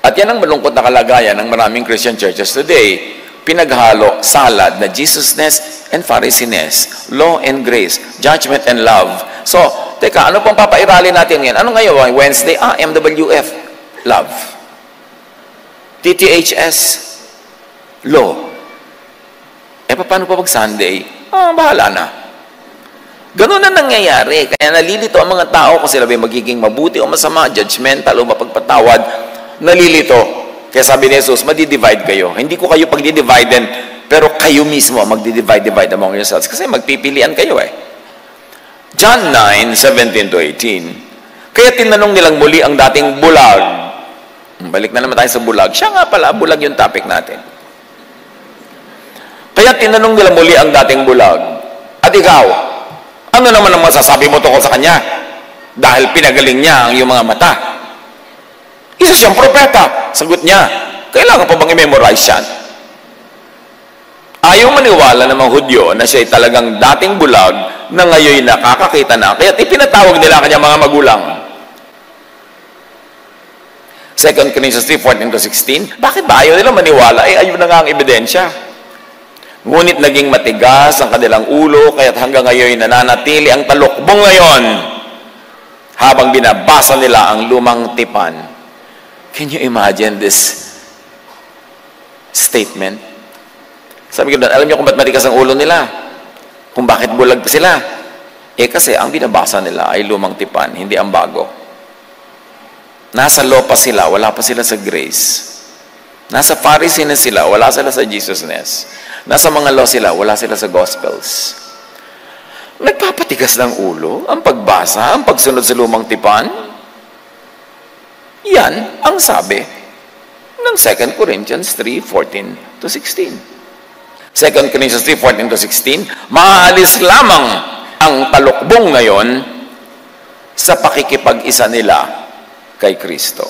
Speaker 1: At yan ang malungkot na kalagayan ng maraming Christian churches today. Pinaghalo, salad na Jesusness and Phariseesness, law and grace, judgment and love. So, teka, ano pang papairali natin yan? Ano ngayon? Wednesday, MWF, love. TTHS, law. Paano pa pag Sunday? Bahala na. Ganun na nangyayari. Kaya nalilito ang mga tao kung sila ba magiging mabuti o masama, judgmental o mapagpatawad. Nalilito. Kaya sabi ni Jesus, madi-divide kayo. Hindi ko kayo pagdi-dividen, pero kayo mismo magdi-divide among yourselves. Kasi magpipilian kayo John 9:17-18. Kaya tinanong nilang muli ang dating bulag. Balik na naman tayo sa bulag. Siya nga pala, bulag yung topic natin. Kaya tinanong nila muli ang dating bulag. At ikaw, ano naman ang masasabi mo tungkol sa kanya? Dahil pinagaling niya ang iyong mga mata. Isa siyang propeta. Sagot niya, kailangan pa bang i-memorize yan? Ayaw maniwala ng mga Hudyo na siya ay talagang dating bulag na ngayon nakakakita na. Kaya ipinatawag nila kanyang mga magulang. 2 Corinthians 3:14-16. Bakit ba ayaw nila maniwala? Ayun na nga ang ebidensya. Ngunit naging matigas ang kanilang ulo, kaya't hanggang ngayon nananatili ang talukbong ngayon habang binabasa nila ang lumang tipan. Can you imagine this statement? Sabi ko doon, alam niyo kung ba't matigas ang ulo nila? Kung bakit bulag sila? Kasi ang binabasa nila ay lumang tipan, hindi ang bago. Nasa law pa sila, wala pa sila sa grace. Nasa Pharisees sila, wala sila sa Jesusness. Nasa mga law sila, wala sila sa Gospels. Nagpapatigas ng ulo, ang pagbasa, ang pagsunod sa lumang tipan. Yan ang sabi ng 2 Corinthians 3:14-16. 2 Corinthians 3:14-16, maaalis lamang ang talukbong ngayon sa pakikipag-isa nila kay Kristo.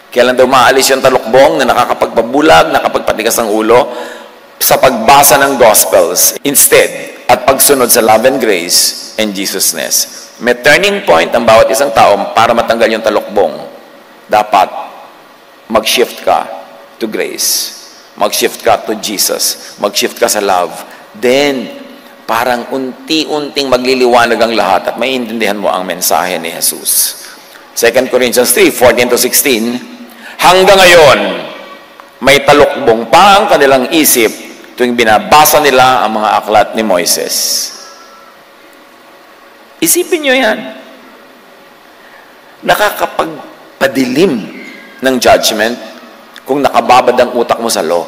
Speaker 1: Kailan daw maalis yung talukbong na nakakapagpabulag, nakapagpatigas ng ulo? Sa pagbasa ng Gospels. Instead, at pagsunod sa love and grace and Jesusness. May turning point ang bawat isang tao para matanggal yung talukbong. Dapat mag-shift ka to grace. Mag-shift ka to Jesus. Mag-shift ka sa love. Then, parang unti-unting magliliwanag ang lahat at maiintindihan mo ang mensahe ni Jesus. 2 Corinthians 3:14-16, hanggang ngayon, may talukbong pa ang kanilang isip tuwing binabasa nila ang mga aklat ni Moises. Isipin nyo yan. Nakakapagpadilim ng judgment kung nakababad ang utak mo sa law.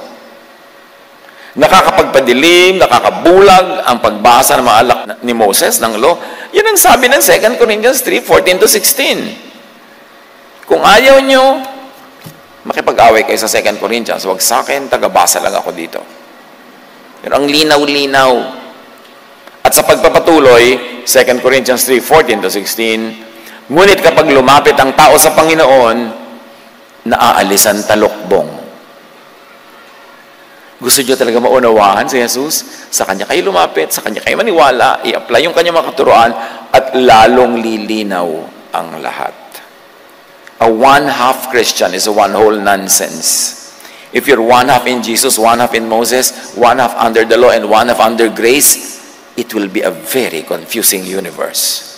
Speaker 1: Nakakapagpadilim, nakakabulag ang pagbasa ng mga alak ni Moses ng law. Yan ang sabi ng 2 Corinthians 3:14-16. Kung ayaw nyo, makipag-away kayo sa 2 Corinthians, wag sa akin, tagabasa lang ako dito. Pero ang linaw-linaw. At sa pagpapatuloy, 2 Corinthians 3:14-16, Ngunit kapag lumapit ang tao sa Panginoon, naaalisan talukbong. Gusto niyo talaga maunawahan si Jesus? Sa Kanya kayo lumapit, sa Kanya kayo maniwala, i-apply yung Kanyang mga katuruan, at lalong lilinaw ang lahat. A one-half Christian is a one-whole nonsense. If you're one-half in Jesus, one-half in Moses, one-half under the law, and one-half under grace, it will be a very confusing universe.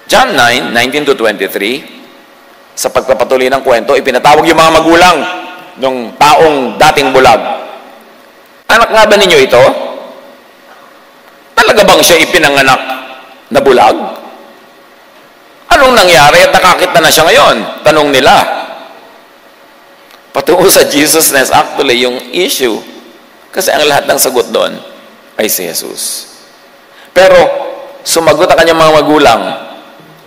Speaker 1: John 9:19-23, sa pagpapatuloy ng kwento, ipinatawag yung mga magulang ng taong dating bulag. Anak nga ba ninyo ito? Talaga bang siya ipinanganak na bulag? Anong nangyari at nakakita na siya ngayon? Tanong nila. Patungo sa Jesusness, actually, yung issue, kasi ang lahat ng sagot doon ay si Jesus. Pero, sumagot ang kanyang mga magulang,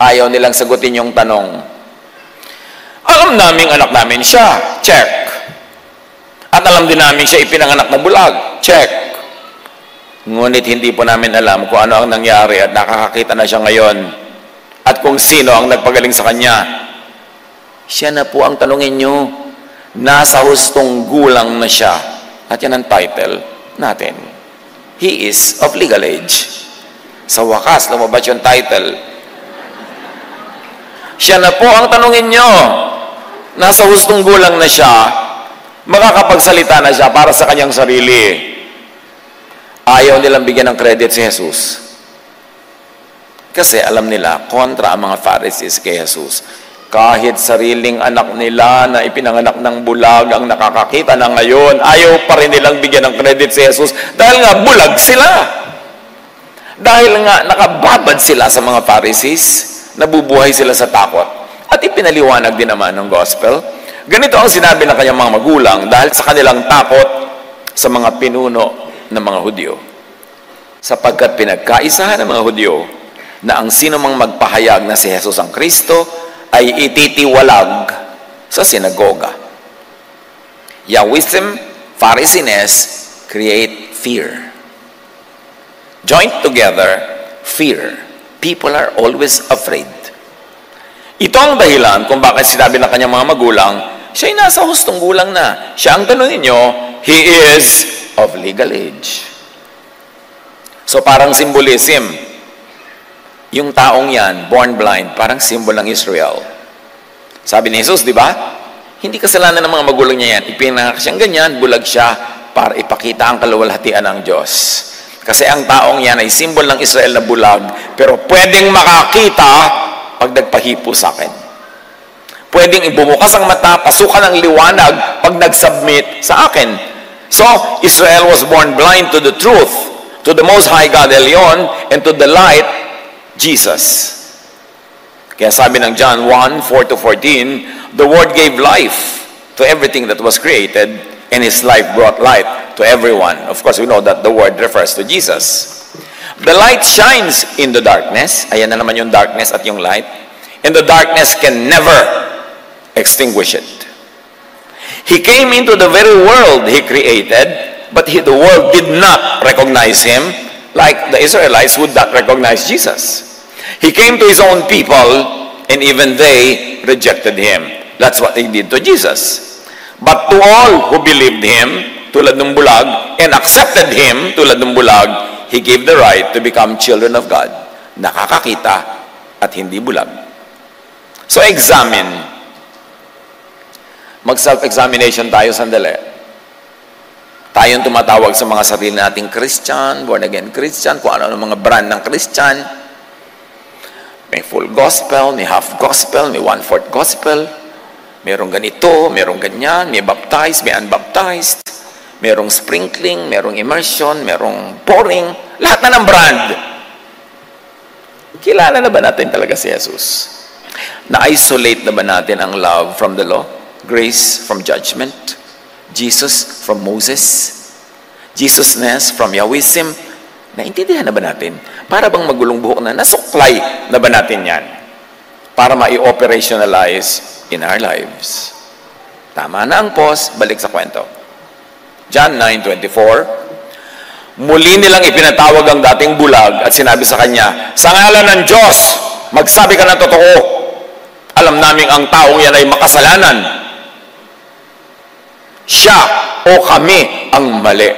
Speaker 1: ayaw nilang sagutin yung tanong. Alam naming anak namin siya, check. At alam din namin siya ipinanganak na bulag, check. Ngunit hindi po namin alam kung ano ang nangyari at nakakakita na siya ngayon. At kung sino ang nagpagaling sa kanya. Siya na po ang tanungin nyo. Nasa hustong gulang na siya. At yan ang title natin. He is of legal age. Sa wakas, lumabas yung title. Siya na po ang tanungin nyo. Nasa hustong gulang na siya. Makakapagsalita na siya para sa kanyang sarili. Ayaw nilang bigyan ng credit si Jesus. Kasi alam nila, kontra ang mga Pharisees kay Jesus. Kahit sariling anak nila na ipinanganak ng bulag ang nakakakita na ngayon, ayaw pa rin nilang bigyan ng credit si Jesus dahil nga bulag sila. Dahil nga nakababad sila sa mga Pharisees, nabubuhay sila sa takot. At ipinaliwanag din naman ng gospel. Ganito ang sinabi ng kanyang mga magulang dahil sa kanilang takot sa mga pinuno ng mga Hudyo. Sapagkat pinagkaisahan ng mga Hudyo na ang sino mang magpahayag na si Jesus ang Kristo ay ititiwalag sa sinagoga. Yahwism, Pharisees create fear. Joined together, fear. People are always afraid. Ito ang dahilan kung bakit sinabi ng kanyang mga magulang, siya ay nasa hustong gulang na. Siya ang tanong ninyo, he is of legal age. So parang symbolism. Yung taong yan, born blind, parang symbol ng Israel. Sabi ni Jesus, di ba? Hindi kasalanan ng mga magulang niya yan. Ipinanganak siyang ganyan, bulag siya para ipakita ang kaluwalhatian ng Diyos. Kasi ang taong yan ay symbol ng Israel na bulag, pero pwedeng makakita pag nagpahipo sa akin. Pwedeng ibumukas ang mata, pasukan ang liwanag pag nag-submit sa akin. So, Israel was born blind to the truth, to the Most High God Elyon, and to the light, Jesus. Kaya sabi ng John 1:4-14, the Word gave life to everything that was created, and His life brought light to everyone. Of course, we know that the Word refers to Jesus. The light shines in the darkness. Ayan na naman yung darkness at yung light. And the darkness can never extinguish it. He came into the very world He created, but the world did not recognize Him like the Israelites would not recognize Jesus. He came to His own people, and even they rejected Him. That's what He did to Jesus. But to all who believed Him, tulad ng bulag, and accepted Him, tulad ng bulag, He gave the right to become children of God, nakakakita at hindi bulag. So examine. Mag-self-examination tayo sandali. Tayong tumatawag sa mga sarili nating Christian, born-again Christian, kung ano mga brand ng Christian. May full gospel, may half gospel, may one-fourth gospel. Merong ganito, merong ganyan, may baptized, may unbaptized. Merong sprinkling, merong immersion, merong pouring. Lahat na ng brand. Kilala na ba natin talaga si Jesus? Na-isolate na ba natin ang love from the law? Grace from judgment? Jesus from Moses? Jesusness from Yahwism? Naintindihan na ba natin? Para bang magulong buhok na, nasuklay na ba natin yan? Para ma-operationalize in our lives. Tama na ang pause, balik sa kwento. John 9:24, muli nilang ipinatawag ang dating bulag at sinabi sa kanya, sa ngalan ng Diyos, magsabi ka ng totoo. Alam namin ang taong yan ay makasalanan. Siya o kami ang mali.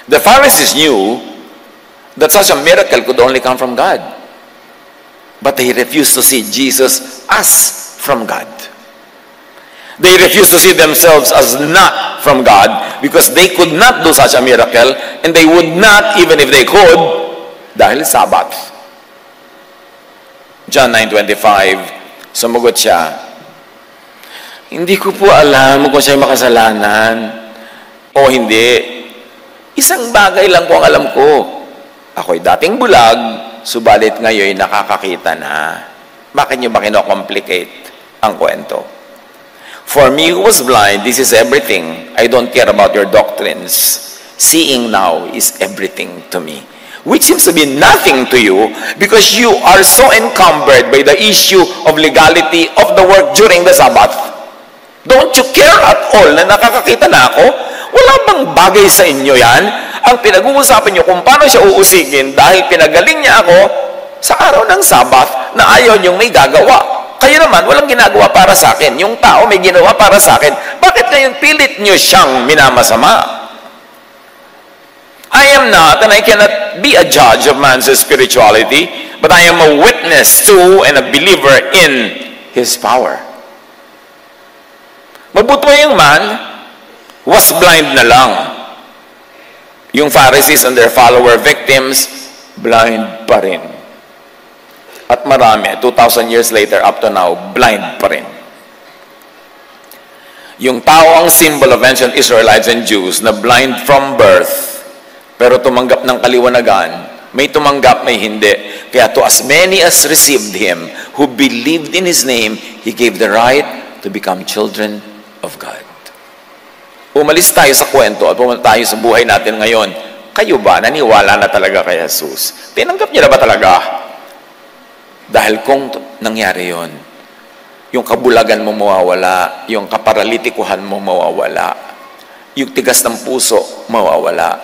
Speaker 1: The Pharisees knew that such a miracle could only come from God. But they refused to see Jesus as from God. They refused to see themselves as not from God because they could not do such a miracle, and they would not, even if they could, dahil Sabbath. John 9:25, sumagot siya, hindi ko po alam kung siya'y makasalanan o hindi. Isang bagay lang po ang alam ko. Ako'y dating bulag, subalit ngayon nakakakita na. Bakit niyo ba kino-complicate ang kwento? For me who was blind, this is everything. I don't care about your doctrines. Seeing now is everything to me. Which seems to be nothing to you because you are so encumbered by the issue of legality of the work during the Sabbath. Don't you care at all na nakakakita na ako? Wala bang bagay sa inyo yan? Ang pinag-uusapan nyo kung paano siya uusigin dahil pinagaling niya ako sa araw ng Sabbath na ayaw niyong may gagawa. Kayo naman, walang ginagawa para sa akin. Yung tao may ginawa para sa akin. Bakit ngayon pilit nyo siyang minamasama? I am not, and I cannot be a judge of man's spirituality, but I am a witness to and a believer in his power. Mabuti yung man was blind na lang. Yung Pharisees and their follower victims, blind pa rin. At marami, 2,000 years later, up to now, blind pa rin. Yung tao ang symbol of ancient Israelites and Jews na blind from birth, pero tumanggap ng kaliwanagan, may tumanggap, may hindi. Kaya to as many as received Him, who believed in His name, He gave the right to become children of God. Umalis tayo sa kwento at pumunta tayo sa buhay natin ngayon. Kayo ba, naniwala na talaga kay Jesus? Tinanggap niya na ba talaga? Dahil kung nangyari yon, yung kabulagan mo mawawala, yung kaparalitikuhan mo mawawala, yung tigas ng puso mawawala,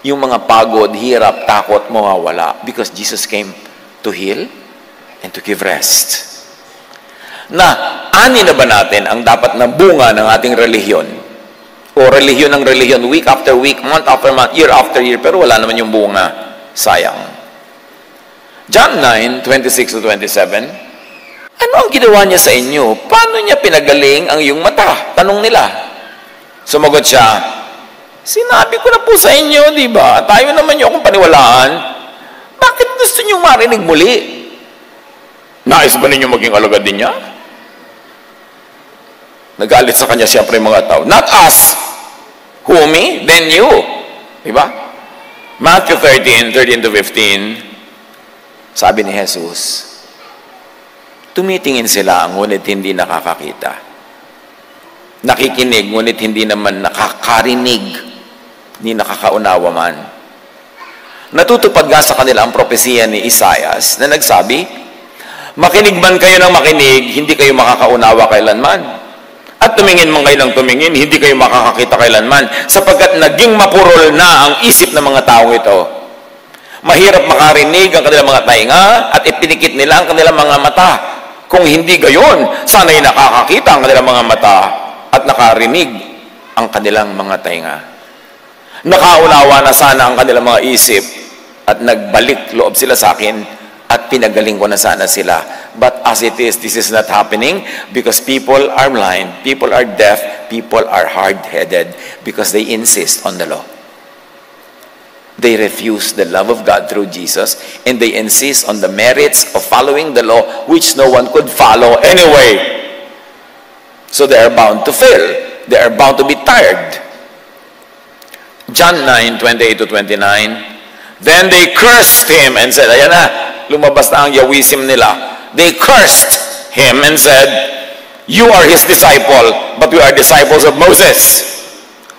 Speaker 1: yung mga pagod, hirap, takot mawawala because Jesus came to heal and to give rest. Ani na ba natin ang dapat na bunga ng ating relihiyon? O relihiyon ng relihiyon, week after week, month after month, year after year, pero wala naman yung bunga. Sayang. John 9:26-27, ano ang ginawa niya sa inyo? Paano niya pinagaling ang iyong mata? Tanong nila. Sumagot siya, sinabi ko na po sa inyo, di ba? Tayo naman niyo akong paniwalaan. Bakit gusto niyo marinig muli? Nais ba ninyo maging alagad din niya? Nagalit sa kanya siyempre mga tao. Not us. Who, me? Then you. Di ba? Matthew 13:13-15, sabi ni Jesus, tumitingin sila ngunit hindi nakakakita. Nakikinig ngunit hindi naman nakakarinig, hindi nakakaunawa man. Natutupad nga sa kanila ang propesiya ni Isaias na nagsabi, makinig man kayo ng makinig, hindi kayo makakaunawa kailanman. At tumingin man kayo ng tumingin, hindi kayo makakakita kailanman, sapagkat naging mapurol na ang isip ng mga taong ito. Mahirap makarinig ang kanilang mga tainga at ipinikit nila ang kanilang mga mata. Kung hindi gayon, sana'y nakakakita ang kanilang mga mata at nakarinig ang kanilang mga tainga. Nakaunawa na sana ang kanilang mga isip at nagbalik loob sila sa akin at pinagaling ko na sana sila. But as it is, this is not happening because people are blind, people are deaf, people are hard-headed because they insist on the law. They refuse the love of God through Jesus, and they insist on the merits of following the law, which no one could follow anyway. So they are bound to fail. They are bound to be tired. John 9:28-29, then they cursed him and said, ayan na, lumabas na ang Yawisim nila. They cursed him and said, you are his disciple, but we are disciples of Moses.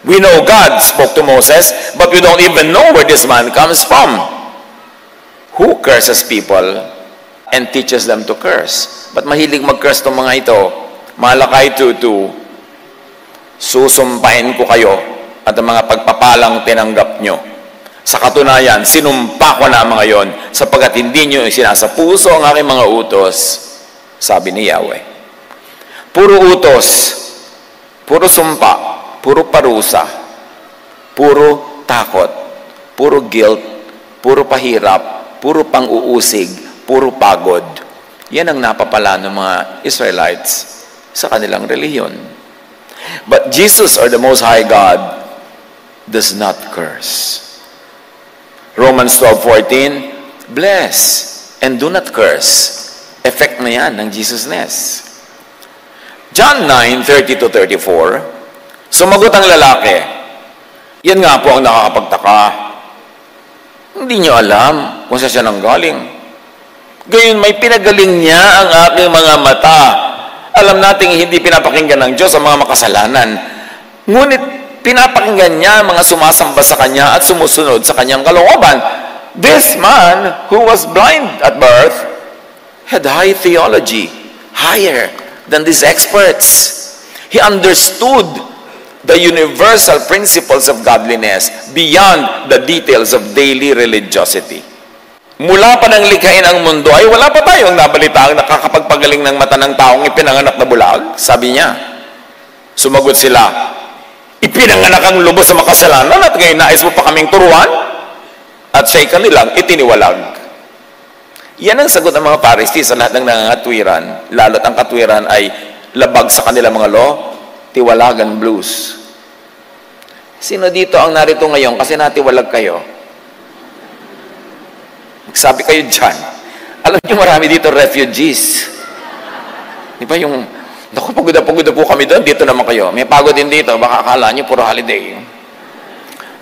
Speaker 1: We know God spoke to Moses, but we don't even know where this man comes from. Who curses people and teaches them to curse? But mahilig mag-curse itong mga ito. Malakay tutu, susumpahin ko kayo at ang mga pagpapalang tinanggap nyo. Sa katunayan, sinumpa ko na ang mga yon, sapagkat hindi nyo sinasapuso ang aking mga utos, sabi ni Yahweh. Puro utos, puro sumpa, puro parusa, puro takot, puro guilt, puro pahirap, puro pang-uusig, puro pagod. Yan ang napapala ng mga Israelites sa kanilang relihiyon. But Jesus, or the Most High God, does not curse. Romans 12:14, bless and do not curse. Effect na yan ng Jesusness. John 9:30-34, sumagot ang lalaki, yan nga po ang nakakapagtaka. Hindi niyo alam kung saan siya nanggaling. Gayon may pinagaling niya ang aking mga mata. Alam nating hindi pinapakinggan ng Diyos ang mga makasalanan. Ngunit pinapakinggan niya ang mga sumasamba sa Kanya at sumusunod sa Kanyang kalooban. This man who was blind at birth had high theology, higher than these experts. He understood the universal principles of godliness beyond the details of daily religiosity. Mula pa nang likhain ang mundo ay wala pa tayong nabalita ang nakakapagpagaling ng mata ng taong ipinanganak na bulag. Sabi niya, sumagot sila, ipinanganak ang lubos sa makasalanan at ngayon nais mo pa kaming turuan? At siya'y kanilang itiniwalag. Yan ang sagot ng mga Pharisees sa lahat ng nangangatwiran, lalo't ang katwiran ay labag sa kanilang mga law, tiwalagan blues. Sino dito ang narito ngayon kasi natiwalag kayo? Magsabi kayo dyan. Alam niyo marami dito refugees. Di ba yung, naku, pagod na po kami doon, dito naman kayo. May pagod din dito, baka akala niyo puro holiday.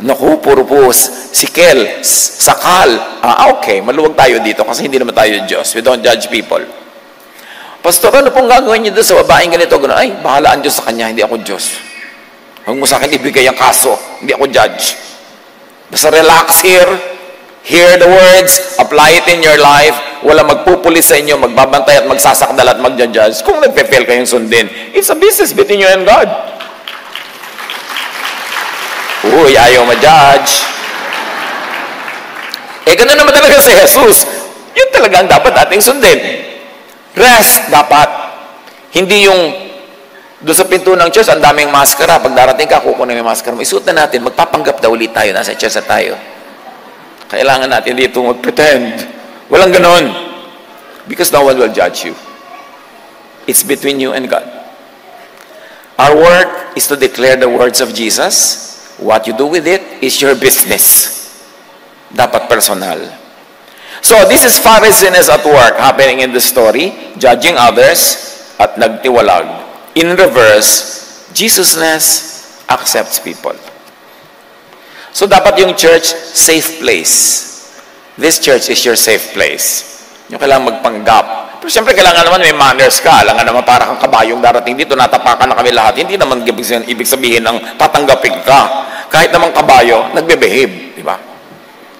Speaker 1: Naku, puro po sikel, sakal. Okay, maluwag tayo dito kasi hindi naman tayo Diyos. We don't judge people. Pastor, ano pong gagawin niyo doon sa babaeng ganito? Gano'n, ay, bahala ang Diyos sa kanya, hindi ako Diyos. Huwag mo sa akin ibigay ang kaso, hindi ako judge. Basta relax here, hear the words, apply it in your life, wala magpupulis sa inyo, magbabantay at magsasakdal at magja-judge. Kung nagpe-fail kayong sundin, it's a business between you and God. Uy, ayaw ma-judge. Ganun naman talaga si Jesus. Yun talaga ang dapat ating sundin. Rest, dapat. Hindi yung doon sa pinto ng church, ang daming maskara. Pag darating ka, kukunin yung maskara mo. Isuot na natin, magpapanggap daw ulit tayo. Nasa church na tayo. Kailangan natin dito mag-pretend. Walang ganon. Because no one will judge you. It's between you and God. Our work is to declare the words of Jesus. What you do with it is your business. Dapat personal. So, this is Pharisees at work happening in the story, judging others at nagtiwalag. In reverse, Jesusness accepts people. So, dapat yung church, safe place. This church is your safe place. Yung kailangan magpanggap. Pero siyempre, kailangan naman may manners ka. Kailangan naman para kang kabayong darating dito, natapakan na kami lahat. Hindi naman ibig sabihin ng tatanggapin ka. Kahit naman kabayo, nagbe-behave. Di ba?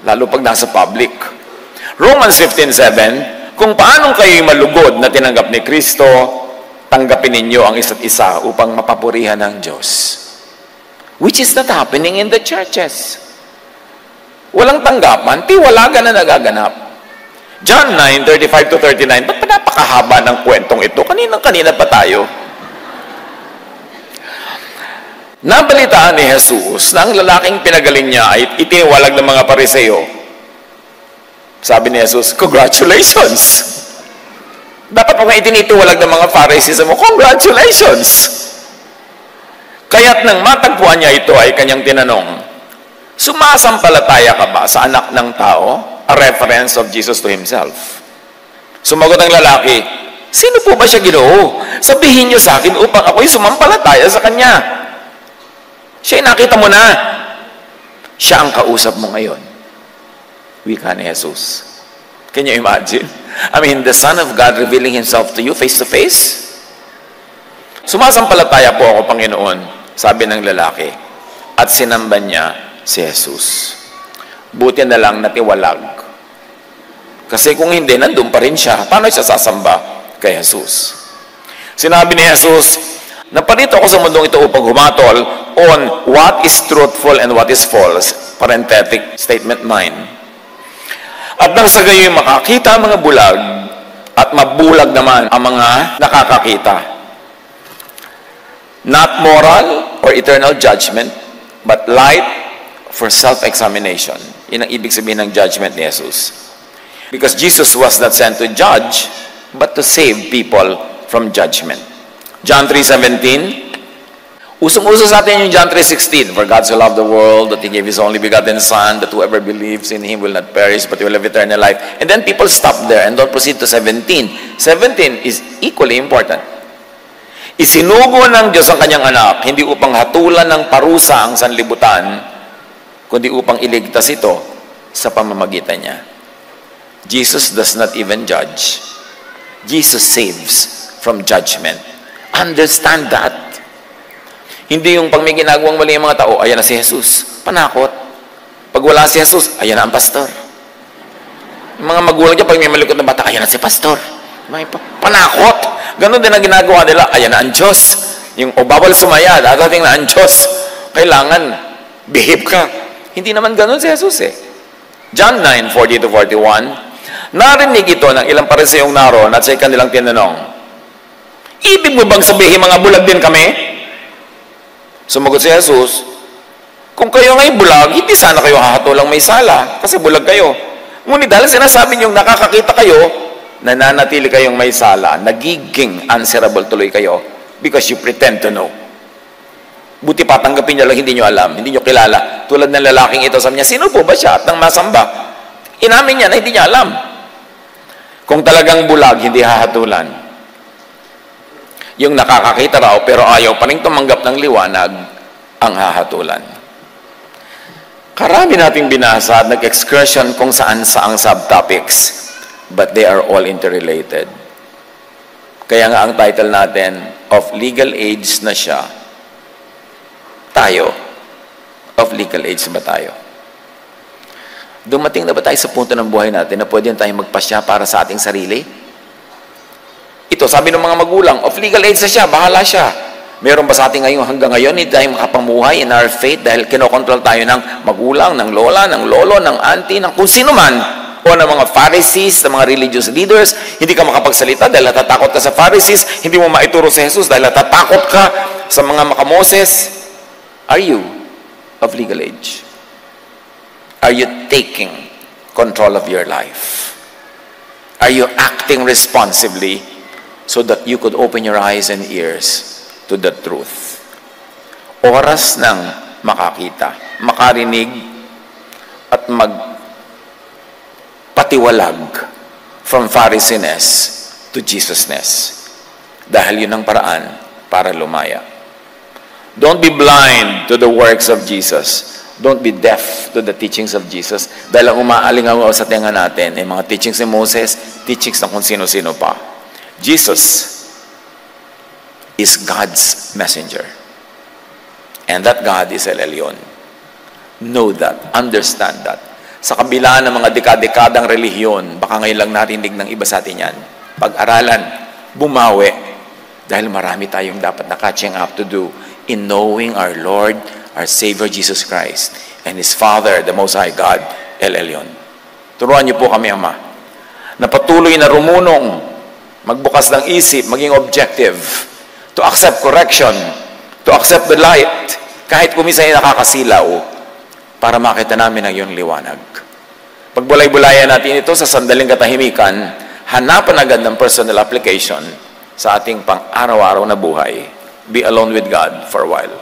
Speaker 1: Lalo pag nasa public. Romans 15:7, kung paanong kayo'y malugod na tinanggap ni Kristo, tanggapin ninyo ang isa't isa upang mapapurihan ng Diyos. Which is not happening in the churches. Walang tanggapan, tiwalagan na nagaganap. John 9:35-39, ba't pa napakahaba ng kwentong ito? Kanina pa tayo. Nabalitaan ni Jesus na ang lalaking pinagaling niya ay itiniwalag ng mga Pariseo. Sabi ni Jesus, congratulations! Dapat pag itinitiwalag ng mga Pharisees mo, congratulations! Kaya't nang matagpuan niya ito ay kanyang tinanong, sumasampalataya ka ba sa anak ng tao? A reference of Jesus to himself. Sumagot ang lalaki, sino po ba siya, Ginoo? Sabihin niyo sa akin upang ako'y sumampalataya sa kanya. Siya'y nakita mo na. Siya ang kausap mo ngayon. Wika ni Jesus. Can you imagine? I mean, the Son of God revealing Himself to you face to face? Sumasampalataya po ako, Panginoon, sabi ng lalaki. At sinamba niya si Jesus. Buti na lang natiwalag. Kasi kung hindi, nandun pa rin siya. Paano siya sasamba kay Jesus? Sinabi ni Jesus, naparito ako sa mundong ito upang humatol on what is truthful and what is false. parenthetic statement 9. At nang sa gayoy makakita ang mga bulag, at mabulag naman ang mga nakakakita. Not moral or eternal judgment, but light for self-examination. Yun ang ibig sabihin ng judgment ni Jesus. Because Jesus was not sent to judge, but to save people from judgment. John 3:17. Usong-uso sa atin yung John 3:16. For God so loved the world that He gave His only begotten Son, that whoever believes in Him will not perish, but will have eternal life. And then people stop there and don't proceed to 17. 17 is equally important. Isinugo ng Diyos ang kanyang anak, hindi upang hatulan ng parusa ang sanlibutan, kundi upang iligtas ito sa pamamagitan niya. Jesus does not even judge. Jesus saves from judgment. Understand that. Hindi yung pag may ginagawang mali ang mga tao, ayan na si Jesus. Panakot. Pag wala si Jesus, ayan na ang pastor. Yung mga magulang dyan, pag may malikot na bata, ayan na si pastor. May panakot. Ganon din ang ginagawa nila, ayan na ang Diyos. Yung bawal sumaya, dadating na ang Diyos. Kailangan, behave ka. Hindi naman ganon si Jesus eh. John 9:40-41, narinig ito ng ilang pariseyong naroon at sa kanilang tinanong, ibig mo bang sabihin mga bulag din kami? Sumagot si Jesus, kung kayo ngay bulag, hindi sana kayo hahatulang may sala, kasi bulag kayo. Ngunit dahil sinasabi niyong nakakakita kayo, nananatili kayong may sala, nagiging answerable tuloy kayo, because you pretend to know. Buti pa, tanggapin niyo lang, hindi niyo alam, hindi niyo kilala. Tulad ng lalaking ito, sabi niya, sino po ba siya? At nang masamba, inamin niya na hindi niya alam. Kung talagang bulag, hindi hahatulan. Yung nakakakita raw, pero ayaw pa rin tumanggap ng liwanag, ang hahatulan. Karami nating binasa at nag-excursion kung saan-saang subtopics, but they are all interrelated. Kaya nga ang title natin, of legal age na siya, tayo. Of legal age ba tayo? Dumating na ba tayo sa punto ng buhay natin na pwede tayong magpasya para sa ating sarili? Ito, sabi ng mga magulang, of legal age na siya, bahala siya. Meron ba sa atin ngayon hanggang ngayon, hindi tayo makapamuhay in our faith dahil kinokontrol tayo ng magulang, ng lola, ng lolo, ng auntie, ng kung sino man, o ng mga Pharisees, ng mga religious leaders, hindi ka makapagsalita dahil natatakot ka sa Pharisees, hindi mo maituro sa Jesus dahil natatakot ka sa mga makamoses. Are you of legal age? Are you taking control of your life? Are you acting responsibly so that you could open your eyes and ears to the truth? Oras ng makakita, makarinig, at magpatiwalag from Pharisees to Jesusness. Dahil yun ang paraan para lumaya. Don't be blind to the works of Jesus. Don't be deaf to the teachings of Jesus. Dahil ang umaalingaw sa tenga natin ay mga teachings ni Moses, teachings ng kung sino-sino pa. Jesus is God's messenger. And that God is El Elyon. Know that. Understand that. Sa kabila ng mga dekadang relihiyon, baka ngayon lang narinig ng iba sa atin yan. Pag-aralan, bumawi. Dahil marami tayong dapat na catching up to do in knowing our Lord, our Savior Jesus Christ, and His Father, the Most High God, El Elyon. Turuan niyo po kami, Ama, na patuloy na rumunong, magbukas ng isip, maging objective, to accept correction, to accept the light, kahit kuminsan ay nakakasilaw, para makita namin ang iyong liwanag. Pagbulay-bulayan natin ito sa sandaling katahimikan, hanapan agad ng personal application sa ating pang-araw-araw na buhay. Be alone with God for a while.